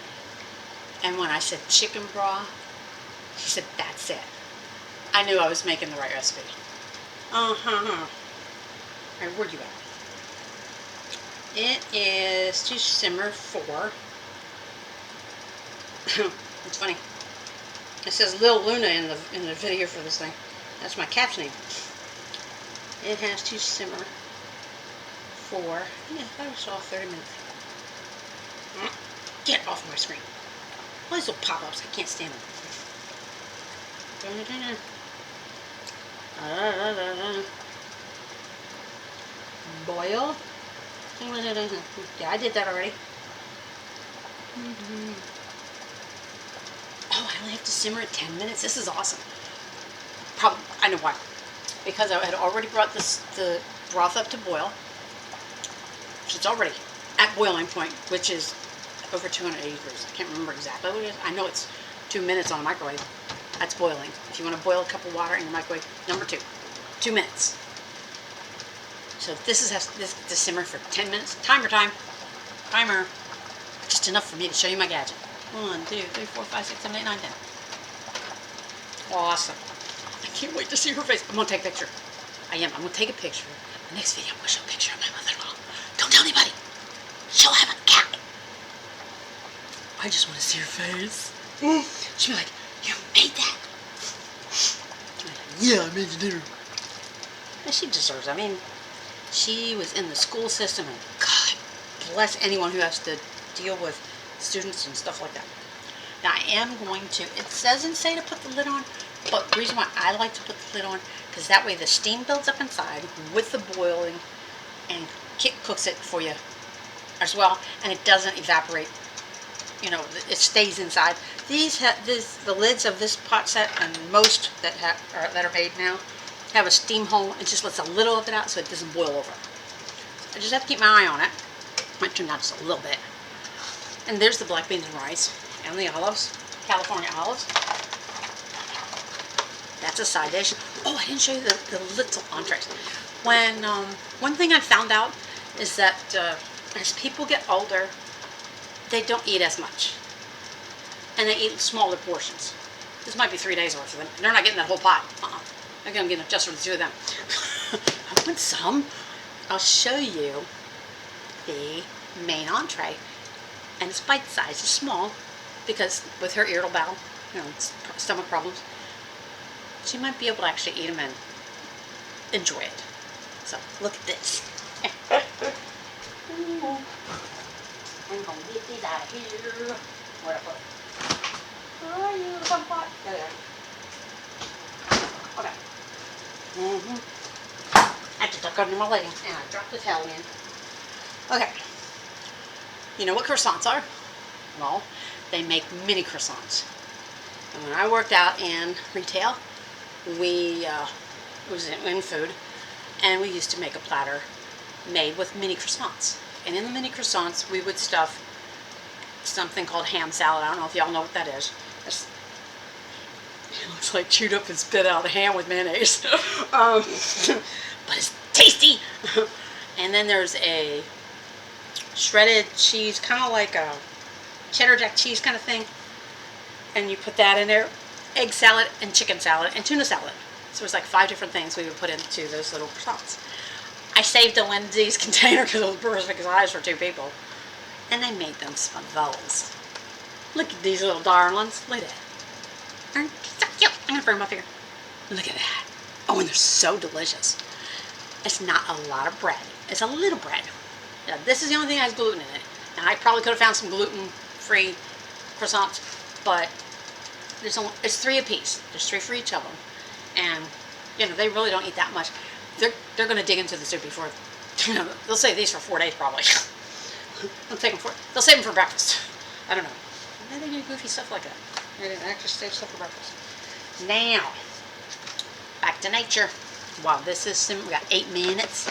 and when I said chicken broth, she said, that's it. I knew I was making the right recipe. Alright, where'd you at? It is to simmer for... It's funny. It says Lil Luna in the video for this thing. That's my cat's name. It has to simmer for, yeah, I saw 30 minutes. Get off my screen. All these little pop-ups, I can't stand them. Boil. Yeah, I did that already. Oh, I only have to simmer it 10 minutes. This is awesome. Probably, I know why. Because I had already brought the broth up to boil. So it's already at boiling point, which is over 280 degrees. I can't remember exactly what it is. I know it's 2 minutes on the microwave. That's boiling. If you want to boil a cup of water in your microwave, number 2. 2 minutes. So this has to simmer for 10 minutes. Timer time. Timer. Just enough for me to show you my gadget. 1, 2, 3, 4, 5, 6, 7, 8, 9, 10. Awesome. I can't wait to see her face. I'm going to take a picture. I am. I'm going to take a picture. The next video, I'm going to show a picture of my mother-in-law. Don't tell anybody. She'll have a cat. I just want to see her face. She'll be like, you made that? Like, yeah, I made the dinner. And she deserves it. I mean, she was in the school system, and God bless anyone who has to deal with students and stuff like that. Now I am going to, it doesn't say to put the lid on, but the reason why I like to put the lid on, because that way the steam builds up inside with the boiling and cooks it for you as well, and it doesn't evaporate. You know, it stays inside. The lids of this pot set and most that are made now have a steam hole. It just lets a little of it out so it doesn't boil over. I just have to keep my eye on it. Might turn out just a little bit. And there's the black beans and rice and the olives, California olives. That's a side dish. Oh, I didn't show you the little entrees. When one thing I found out is that as people get older, they don't eat as much, and they eat smaller portions. This might be 3 days worth of them. They're not getting that whole pot. They're gonna get just for the 2 of them. I want some. I'll show you the main entree, and it's bite-sized. It's small because with her irritable bowel, you know, stomach problems, she might be able to actually eat them and enjoy it. So look at this. I'm gonna get these out of here. Where I put it? Where are you, the fun pot? There they are. Okay. I just duck under my leggings and I dropped the towel in. Okay. You know what croissants are? Well, they make mini croissants. And when I worked out in retail, we was in food, and we used to make a platter made with mini croissants. And in the mini croissants, we would stuff something called ham salad. I don't know if y'all know what that is. It looks like chewed up and spit out ham with mayonnaise. But it's tasty. And then there's a shredded cheese, kind of like a cheddar jack cheese kind of thing. And you put that in there. Egg salad and chicken salad and tuna salad. So it's like 5 different things we would put into those little croissants. I saved a Wendy's container because it was perfect size for 2 people. And I made them spaghettis. Look at these little darlings. Look at that. Aren't they so cute? I'm going to bring them up here. Look at that. Oh, and they're so delicious. It's not a lot of bread. It's a little bread. Now, this is the only thing that has gluten in it. Now, I probably could have found some gluten-free croissants, but it's 3 apiece. There's 3 for each of them. And, you know, they really don't eat that much. They're going to dig into the soup before, you know, they'll save these for 4 days probably. They'll save them for breakfast. I don't know. Why do they do goofy stuff like that? They actually save stuff for breakfast. Now, back to nature. Wow, this is we got 8 minutes,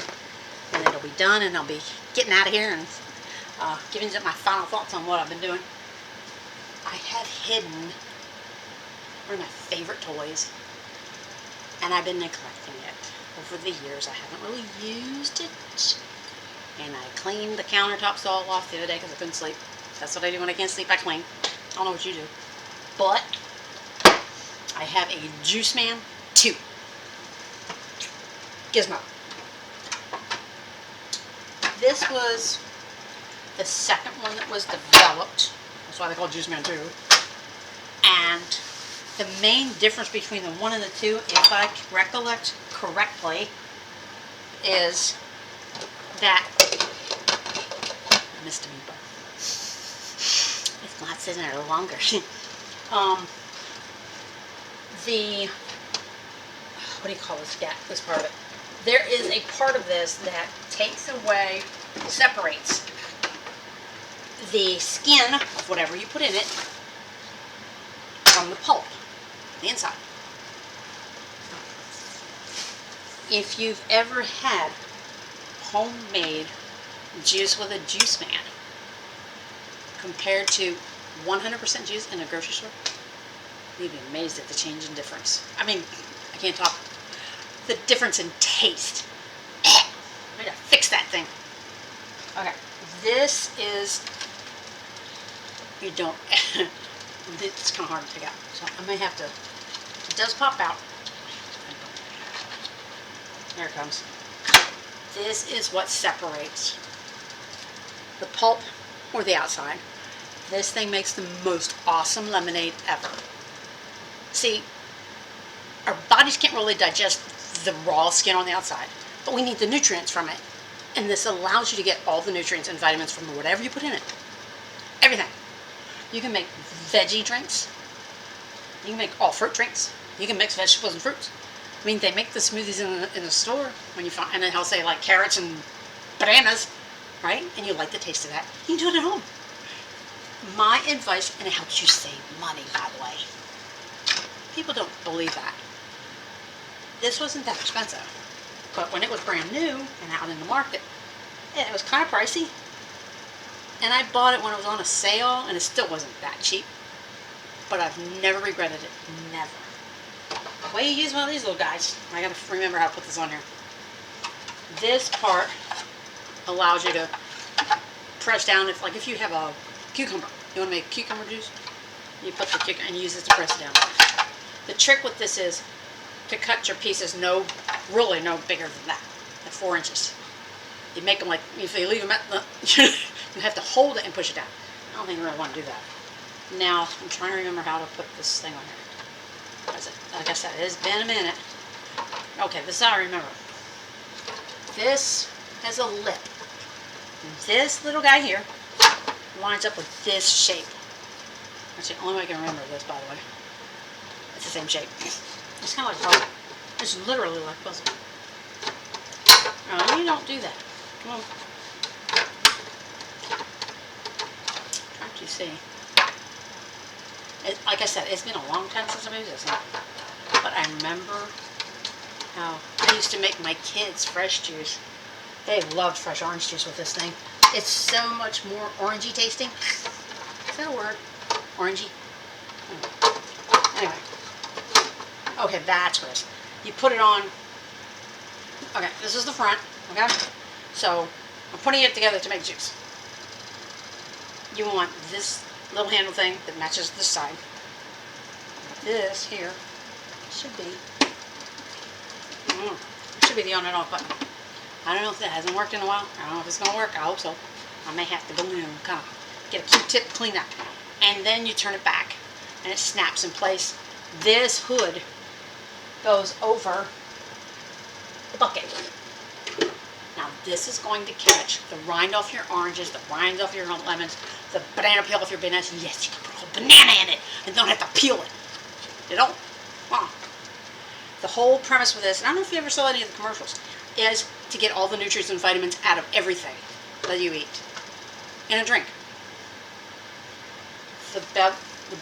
and it'll be done, and I'll be getting out of here and giving you my final thoughts on what I've been doing. I have hidden one of my favorite toys, and I've been neglecting it over the years. I haven't really used it, and I cleaned the countertops all off the other day because I couldn't sleep. That's what I do when I can't sleep. I clean. I don't know what you do, but I have a Juiceman II gizmo. This was the second one that was developed. That's why they call it Juiceman II. And the main difference between the 1 and the 2, if I recollect correctly, is that I missed a meatball. It's not sitting there longer. What do you call this? This part of it. There is a part of this that takes away, separates the skin of whatever you put in it from the pulp, the inside. If you've ever had homemade juice with a juice man compared to 100% juice in a grocery store, you'd be amazed at the change in difference. I mean, I can't talk. The difference in taste. I gotta fix that thing. Okay, this is, you don't, it's kind of hard to pick out, so I may have to, it does pop out. There it comes. This is what separates the pulp or the outside. This thing makes the most awesome lemonade ever. See, our bodies can't really digest the raw skin on the outside, but we need the nutrients from it. And this allows you to get all the nutrients and vitamins from whatever you put in it. Everything. You can make veggie drinks. You can make all fruit drinks. You can mix vegetables and fruits. I mean, they make the smoothies in the store when you find, and then they'll say like carrots and bananas, right? And you like the taste of that. You can do it at home. My advice, and it helps you save money, by the way. People don't believe that. This wasn't that expensive, but when it was brand new and out in the market, it was kind of pricey. And I bought it when it was on a sale, and it still wasn't that cheap. But I've never regretted it. Never. The way you use one of these little guys, I gotta remember how to put this on here. This part allows you to press down. If you have a cucumber, you want to make cucumber juice, you put the cucumber and use it to press it down. The trick with this is to cut your pieces really no bigger than that, like 4 inches. You make them like, if you leave them at the, you have to hold it and push it down. I don't think you really want to do that. Now, I'm trying to remember how to put this thing on here. Like I said, it's been a minute. Okay, this is how I remember. This has a lip. This little guy here lines up with this shape. That's the only way I can remember this, by the way. It's the same shape. It's kind of like puzzle. It's literally like puzzle. No, you don't do that. Come on. Can't you see? Like I said, it's been a long time since I made this thing. But I remember how I used to make my kids fresh juice. They loved fresh orange juice with this thing. It's so much more orangey tasting. Is that a word? Orangey? Anyway. Okay, that's what it is. You put it on. Okay, this is the front. Okay? So, I'm putting it together to make juice. You want this little handle thing that matches this side. This here should be the on and off button. I don't know if that hasn't worked in a while. I don't know if it's going to work. I hope so. I may have to go in and kind of get a Q-tip clean up. And then you turn it back and it snaps in place. This hood goes over the bucket. Now this is going to catch the rind off your oranges, the rind off your lemons, the banana peel off your bananas. Yes, you can put a whole banana in it and don't have to peel it. You don't? The whole premise with this, and I don't know if you ever saw any of the commercials, is to get all the nutrients and vitamins out of everything that you eat in a drink. The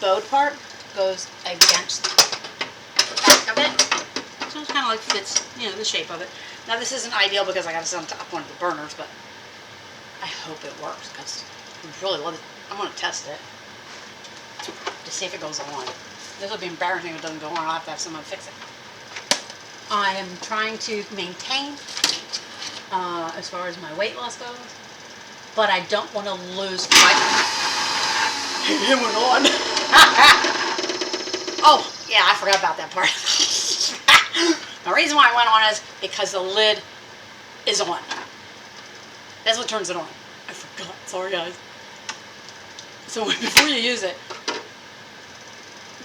bowed part goes against the back of it, so it kind of like fits, you know, the shape of it. Now this isn't ideal because I got to set it up one of the burners, but I hope it works because I really love it. I'm going to test it to see if it goes on. This will be embarrassing if it doesn't go on. I'll have to have someone fix it. I am trying to maintain as far as my weight loss goes, but I don't want to lose my... It went on. Oh, yeah, I forgot about that part. The reason why it went on is because the lid is on. That's what turns it on. I forgot. Sorry, guys. So before you use it,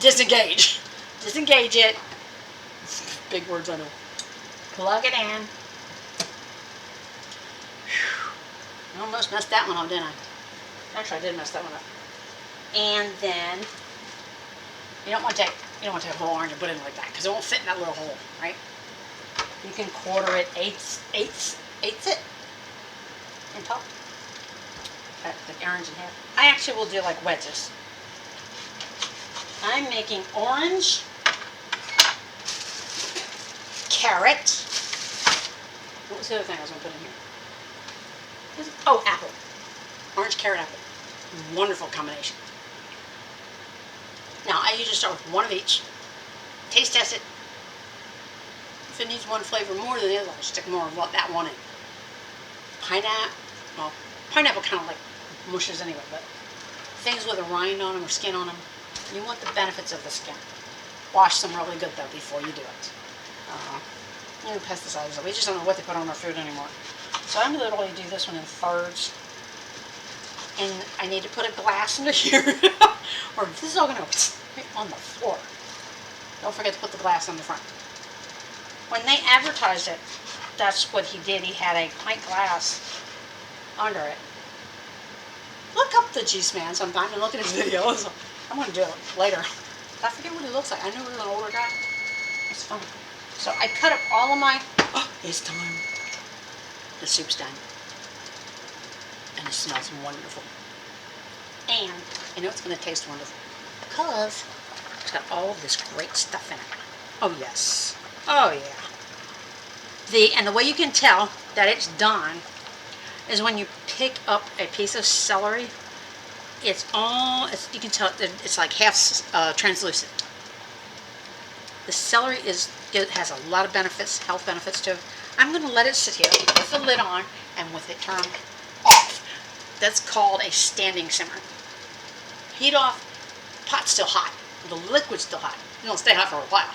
disengage. Disengage it. Big words, I know. Plug it in. I almost messed that one up, didn't I? Actually, I did mess that one up. And then you don't want to take a whole orange and put it in like that because it won't fit in that little hole, right? You can quarter it, eighths it, and top. Cut the orange in half. I actually will do like wedges. I'm making orange, carrot. What was the other thing I was going to put in here? Oh, apple. Orange, carrot, apple. Wonderful combination. Now, I usually start with one of each. Taste test it. If it needs one flavor more than the other, I'll stick more of that one in. Pineapple. Well, pineapple kind of like mushes anyway, but things with a rind on them or skin on them, you want the benefits of the skin. Wash them really good, though, before you do it. You know, pesticides. We just don't know what they put on our food anymore. So I'm literally do this one in thirds. And I need to put a glass into here, or this is all going to go right on the floor. Don't forget to put the glass on the front. When they advertised it, that's what he did. He had a pint glass under it. Look up the Juiceman sometime and look at his videos. I'm going to do it later. I forget what he looks like. I know he was an older guy. It's funny. So I cut up all of my... Oh, it's time. The soup's done. And it smells wonderful. And I know it's going to taste wonderful because it's got all of this great stuff in it. Oh, yes. Oh, yeah. And the way you can tell that it's done is when you pick up a piece of celery, you can tell it's like half translucent. The celery it has a lot of benefits, health benefits to it. I'm going to let it sit here with the lid on and with it turned off. That's called a standing simmer. Heat off, pot's still hot. The liquid's still hot. It'll stay hot for a while.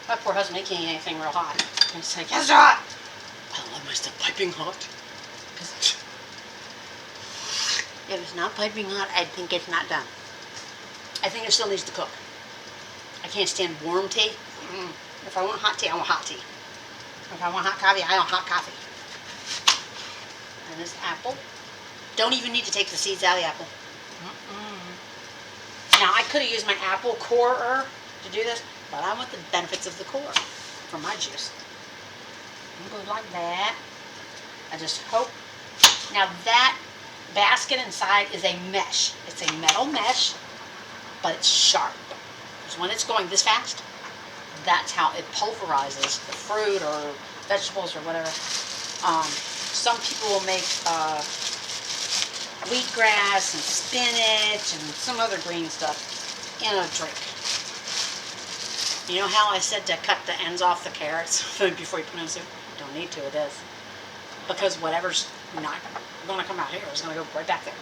My poor husband, he can't eat anything real hot. He's like, it's hot. I love my stuff piping hot. If it's not piping hot, I think it's not done. I think it still needs to cook. I can't stand warm tea. If I want hot tea, I want hot tea. If I want hot coffee, I want hot coffee. And this apple, don't even need to take the seeds out of the apple. Now, I could have used my apple corer to do this, but I want the benefits of the core for my juice. Go like that. I just hope. Now, that basket inside is a mesh. It's a metal mesh. but it's sharp. Because when it's going this fast, that's how it pulverizes the fruit or vegetables or whatever. Some people will make wheatgrass and spinach and some other green stuff in a drink. You know how I said to cut the ends off the carrots before you put in soup? You don't need to, it is. Because whatever's not going to come out here is going to go right back there.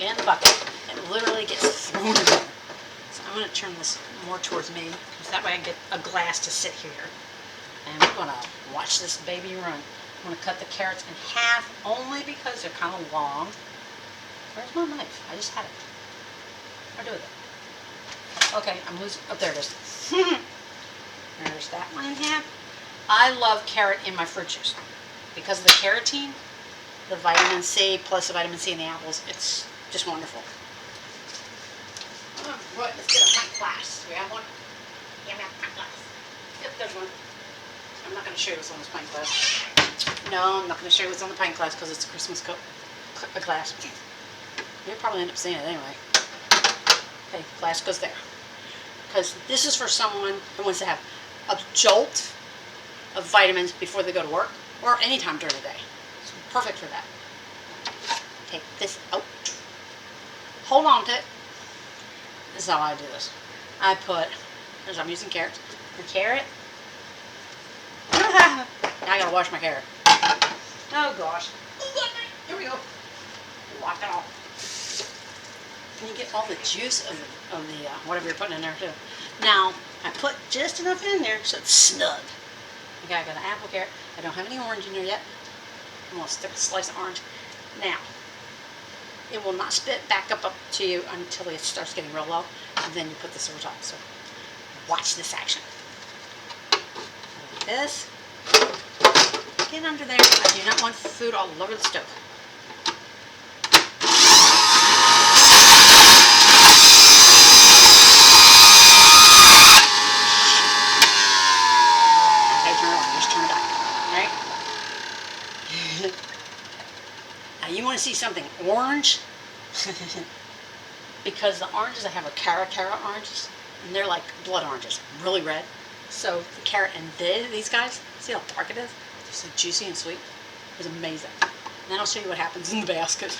In the bucket. It literally gets thrown in there. So I'm going to turn this more towards me, because that way I can get a glass to sit here. And we're going to watch this baby run. I'm going to cut the carrots in half only because they're kind of long. Where's my knife? I just had it. What do I do with it? Okay, I'm losing. Oh, there it is. There's that one in half. I love carrot in my fruit juice because of the carotene, the vitamin C plus the vitamin C in the apples. It's just wonderful. Right, let's get a pint glass. Do we have one? Yeah, we have a pint glass. Yep, there's one. I'm not going to show you what's on this pint glass. No, I'm not going to show you what's on the pint glass because it's a Christmas glass. You'll probably end up seeing it anyway. Okay, glass goes there. Because this is for someone who wants to have a jolt of vitamins before they go to work or any time during the day. It's perfect for that. Take this out. Hold on to it. This is how I do this. I put, as I'm using carrots, the carrot. Now I gotta wash my carrot. Oh gosh. Here we go. Lock it off. And you get all the juice of the whatever you're putting in there too. Now, I put just enough in there so it's snug. Okay, I got an apple carrot. I don't have any orange in there yet. I'm going to stick a slice of orange. Now, it will not spit back up to you until it starts getting real low. And then you put this over top. So, watch this action. Like this. Get under there. I do not want food all over the stove. Now you want to see something orange? Because the oranges I have are cara oranges, and they're like blood oranges, really red. So the carrot and these guys, see how dark it is? They're so juicy and sweet. It's amazing. And then I'll show you what happens in the basket.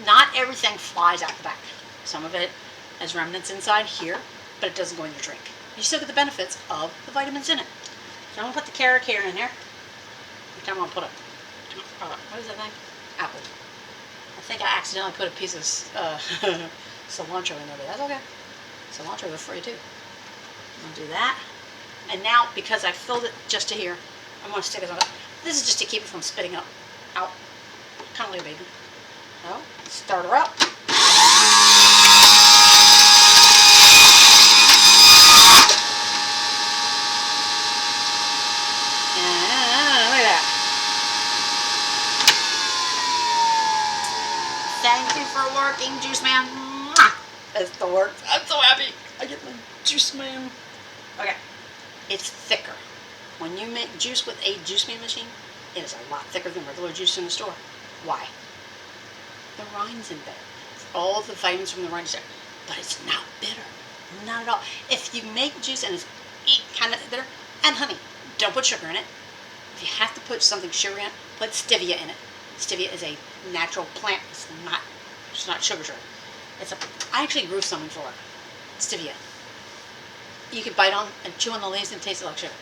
Not everything flies out the back. Some of it has remnants inside here, but it doesn't go in your drink. You still get the benefits of the vitamins in it. So I'm going to put the carrot here in there. Every time I'm going to put what is that thing? Apple. I think I accidentally put a piece of cilantro in there, but that's okay. Cilantro is free too. I'm going to do that. And now, because I filled it just to here, I'm going to stick it on it. This is just to keep it from spitting out. Kind of like a baby. So, start her up. Thank you for working, Juiceman. It still works. I'm so happy. I get my Juiceman. Okay. It's thicker. When you make juice with a Juiceman machine, it is a lot thicker than regular juice in the store. Why? The rind's in there. All the vitamins from the rind is there. But it's not bitter. Not at all. If you make juice and it's kind of bitter, and honey, don't put sugar in it. If you have to put something sugary in it, put stevia in it. Stevia is a natural plant. It's not sugar. I actually grew some in Florida. Stevia. You could bite on and chew on the leaves and taste it like sugar.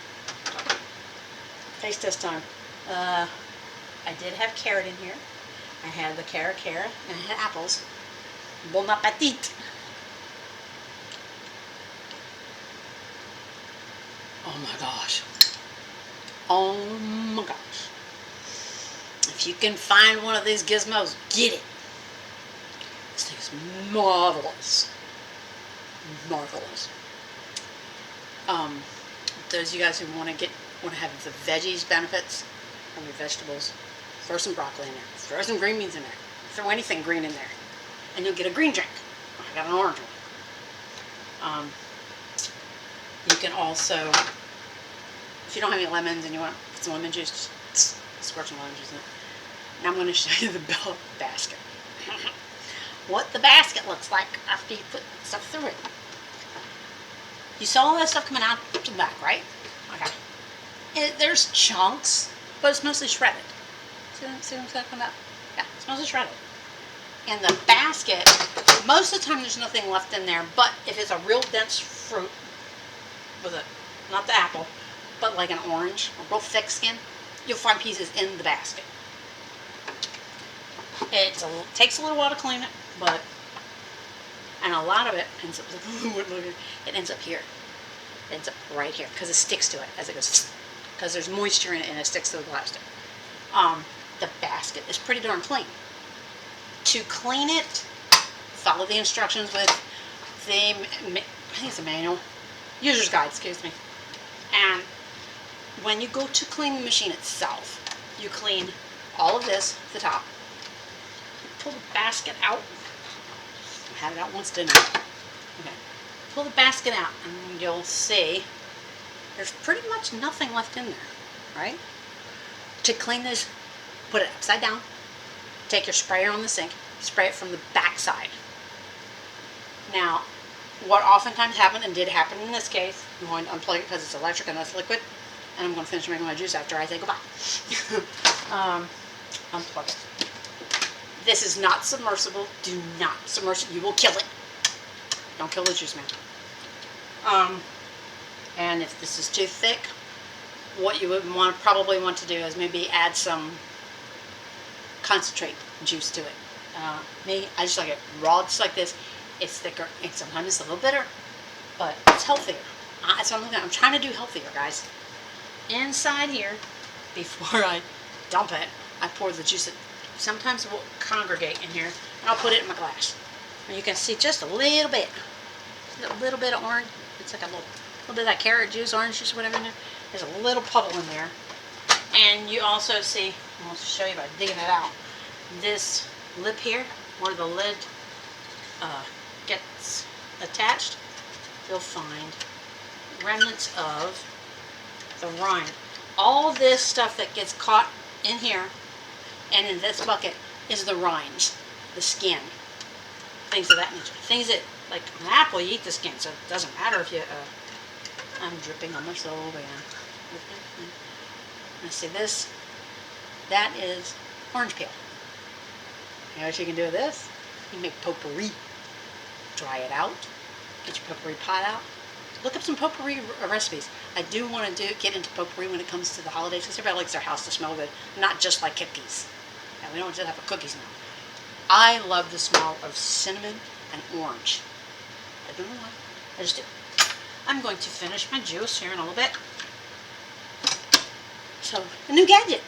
Taste test time. I did have carrot in here. I had the carrot, and I had apples. Bon appetit. Oh my gosh. Oh my gosh. If you can find one of these gizmos, get it. This thing is marvelous. Marvelous. Those of you guys who want to have the veggies benefits from your vegetables, throw some broccoli in there. Throw some green beans in there. Throw anything green in there. And you'll get a green drink. I got an orange one. You can also, if you don't have any lemons and you want to put some lemon juice, just squirt some lemon juice in it. Now I'm going to show you the basket. what the basket looks like after you put stuff through it. You saw all that stuff coming out to the back, right? Okay. There's chunks, but it's mostly shredded. See what I'm talking about? Yeah, it's mostly shredded. And the basket, most of the time there's nothing left in there, but if it's a real dense fruit, with it, not the apple, but like an orange, a real thick skin, you'll find pieces in the basket. It takes a little while to clean it, and a lot of it ends up, it ends up here. It ends up right here, because it sticks to it as it goes, because there's moisture in it and it sticks to the plastic. The basket is pretty darn clean. To clean it, follow the instructions with the, I think it's a manual, user's guide, excuse me. And when you go to clean the machine itself, you clean all of this, the top. Pull the basket out. I had it out once, didn't I? Okay. Pull the basket out, and you'll see there's pretty much nothing left in there, right? To clean this, put it upside down. Take your sprayer on the sink, spray it from the back side. Now, what oftentimes happens, and did happen in this case, I'm going to unplug it because it's electric and that's liquid, and I'm going to finish making my juice after I say goodbye. Unplug it. This is not submersible. Do not submerge it. You will kill it. Don't kill the juice man. And if this is too thick, what you would probably want to do is maybe add some concentrate juice to it. Me, I just like it raw, just like this. It's thicker, and sometimes it's a little bitter, but it's healthier. That's what I'm looking at. I'm trying to do healthier, guys. Inside here, before I dump it, I pour the juice. Sometimes it will congregate in here, and I'll put it in my glass. And you can see just a little bit of orange. It's like a little bit of that carrot juice, orange juice, whatever in there. There's a little puddle in there. And you also see, I'll show you by digging it out, this lip here, where the lid gets attached, you'll find remnants of the rind. All this stuff that gets caught in here and in this bucket is the rinds, the skin, things of that nature. Things that, like an apple, you eat the skin, so it doesn't matter if you, I'm dripping on my stove again. I see this, that is orange peel. You know what you can do with this? You can make potpourri. Dry it out, get your potpourri pot out. Look up some potpourri recipes. I do want to get into potpourri when it comes to the holidays, because everybody likes their house to smell good, not just like cookies. And we don't just have a cookie smell. I love the smell of cinnamon and orange. I don't know why, I just do. I'm going to finish my juice here in a little bit. So, a new gadget.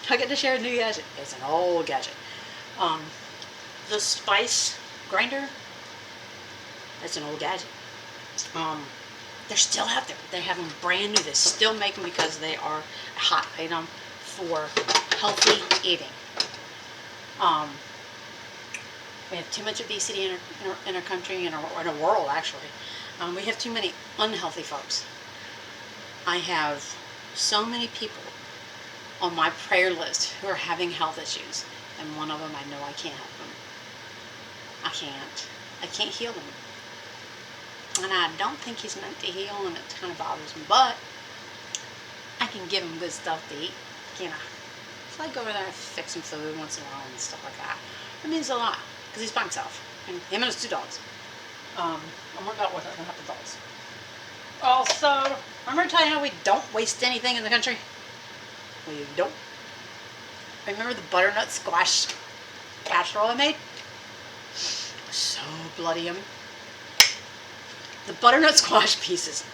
I get to share a new gadget. It's an old gadget. The spice grinder. That's an old gadget. They're still out there. They have them brand new. They still make them because they are a hot item for healthy eating. We have too much obesity in our country, in our world, actually. We have too many unhealthy folks. I have so many people on my prayer list who are having health issues, and one of them, I know I can't help them. I can't heal them. And I don't think he's meant to heal, and it kind of bothers me, but I can give him good stuff to eat, you know. So I go over there and fix him food once in a while and stuff like that. It means a lot, because he's by himself, and him and his 2 dogs. I'm worried about what's going to happen to dogs. Also, remember telling you how we don't waste anything in the country? We don't. Remember the butternut squash casserole I made? So bloody yummy. The butternut squash pieces,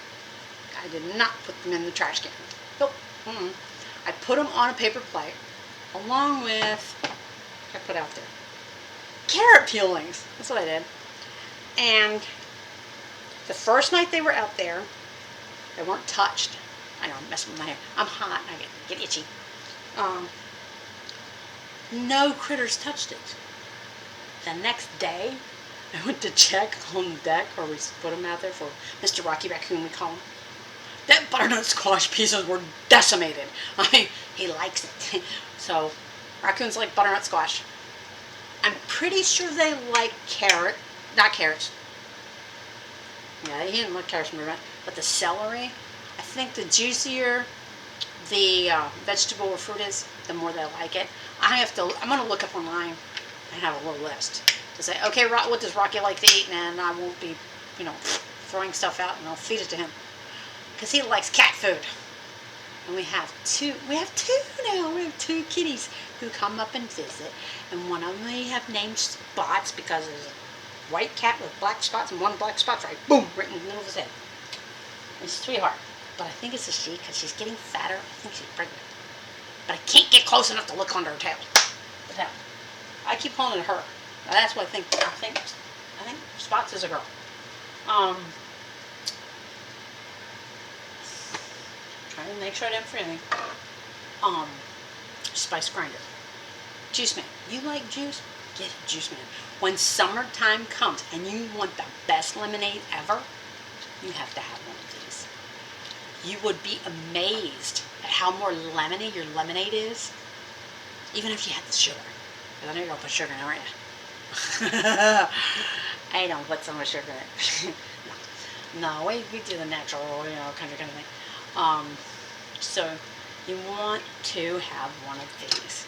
I did not put them in the trash can. Nope. I put them on a paper plate along with, I put out there, carrot peelings. That's what I did. And the first night they were out there, they weren't touched. I know, I'm messing with my hair. I'm hot, I get itchy. No critters touched it. The next day, I went to check on the deck where we put them out there for Mr. Rocky Raccoon, we call him. That butternut squash pieces were decimated. I mean, he likes it. So, raccoons like butternut squash. I'm pretty sure they like not carrots. Yeah, he didn't like carrots, but the celery. I think the juicier the vegetable or fruit is, the more they like it. I'm going to look up online and have a little list to say, okay, what does Rocky like to eat? And I won't be, throwing stuff out, and I'll feed it to him. Because he likes cat food. And we have two now. We have two kitties who come up and visit. And one of them we have named Spots because there's a white cat with black spots and one black spot's right, boom, right in the middle of his head. It's a sweetheart. But I think it's a she because she's getting fatter. I think she's pregnant. But I can't get close enough to look under her tail. I keep calling it her. That's what I think. I think Spots is a girl. Trying to make sure I didn't forget anything. Spice grinder. Juiceman. You like juice? Get a Juiceman. When summertime comes and you want the best lemonade ever, you have to have one of these. You would be amazed at how more lemony your lemonade is, even if you had the sugar. Because I know you're going to put sugar in it, aren't you? I don't put so much sugar in it. No, we do the natural, kind of thing. So you want to have one of these.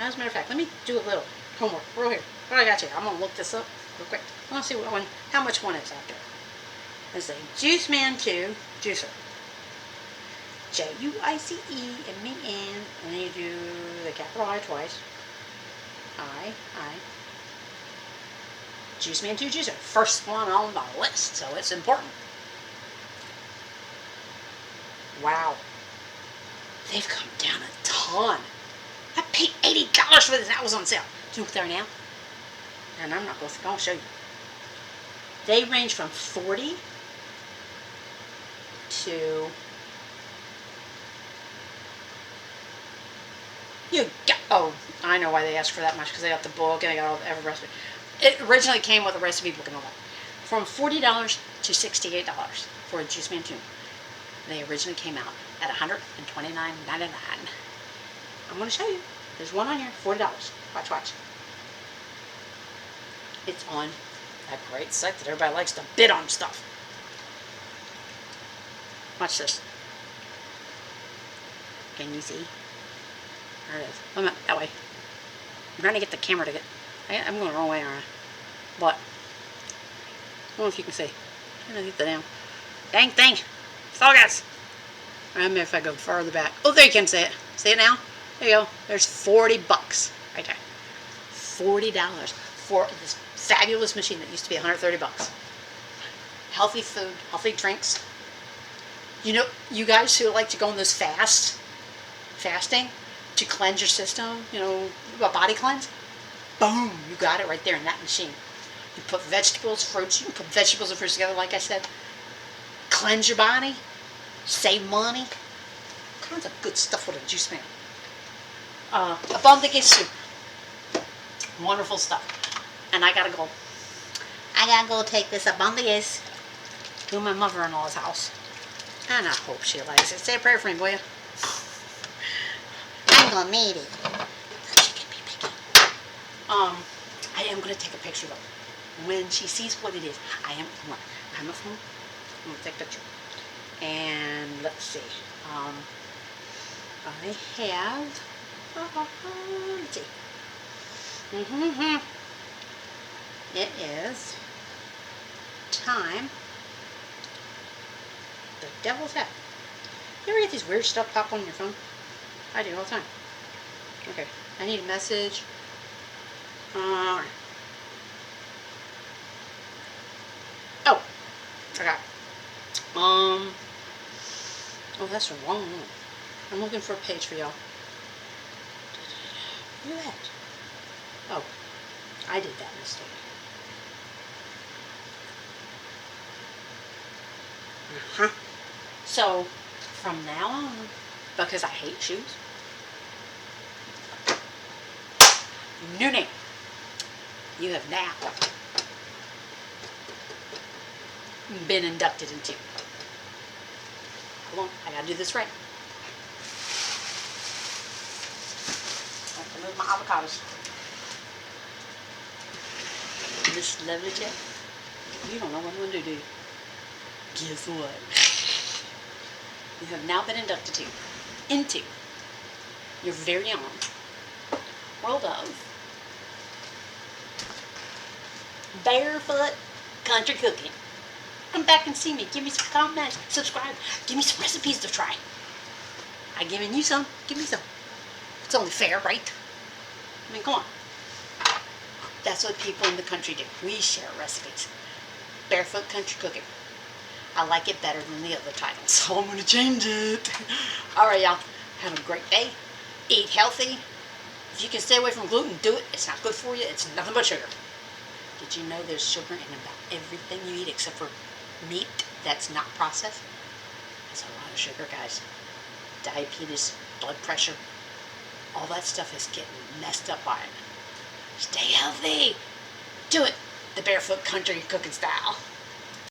As a matter of fact, let me do a little homework real here. What I got here, I'm going to look this up real quick. I want to see how much one is out there. Let's say Juiceman II juicer. Juiceman, and then you do the capital I twice. I. Juiceman II juicer. First one on the list, so it's important. Wow. They've come down a ton. I paid $80 for this. That was on sale. Do you look there now? And I'm not going to show you. They range from 40 to I know why they asked for that much, because they got the book and they got every recipe. It originally came with a recipe book and all that. From $40 to $68 for a Juiceman II. They originally came out at $129.99. I'm going to show you. There's one on here, $40. Watch. It's on that great site that everybody likes to bid on stuff. Watch this. Can you see? There it is. Wait a minute, that way. I'm trying to get the camera to get... I'm going the wrong way, aren't I? But, I don't know if you can see. I'm trying to get the damn... Dang thing! Focus! I don't know if I go further back. Oh, there you can see it. See it now? There you go. There's $40 right there. $40 for this fabulous machine that used to be $130. Healthy food, healthy drinks. You guys who like to go on this fasting, to cleanse your system, a body cleanse, boom, you got it right there in that machine. You put vegetables, fruits, you can put vegetables and fruits together, like I said. Cleanse your body, save money, all kinds of good stuff with a Juiceman. Albondago Soup, wonderful stuff. And I gotta go take this Albondago to my mother-in-law's house. And I hope she likes it. Say a prayer for me, will you? I'm gonna need it. She can be picky. I am gonna take a picture though. When she sees what it is, I have a phone. I'm gonna take a picture. And let's see. I have. Let's see. It is time. The devil's hat. You ever get these weird stuff pop on your phone? I do all the time. Okay, I need a message. Oh, I got it. Oh, that's the wrong one. I'm looking for a page for y'all. Look at that. Oh, I did that mistake. So, from now on, because I hate shoes, new name. You have now been inducted into. Hold on, I gotta do this right. I have to move my avocados. this lovely Jack. You don't know what I'm going to do you? Guess what? You have now been inducted into your very own world of Barefoot Country Cooking. Come back and see me. Give me some comments. Subscribe. Give me some recipes to try. I'm giving you some. Give me some. It's only fair, right? I mean, come on. That's what people in the country do. We share recipes. Barefoot Country Cooking. I like it better than the other titles, so I'm going to change it. Alright, y'all. Have a great day. Eat healthy. If you can stay away from gluten, do it. It's not good for you. It's nothing but sugar. Did you know there's sugar in about everything you eat except for meat that's not processed? That's a lot of sugar, guys. Diabetes, blood pressure, all that stuff is getting messed up by it. Stay healthy. Do it the Barefoot Country Cooking style.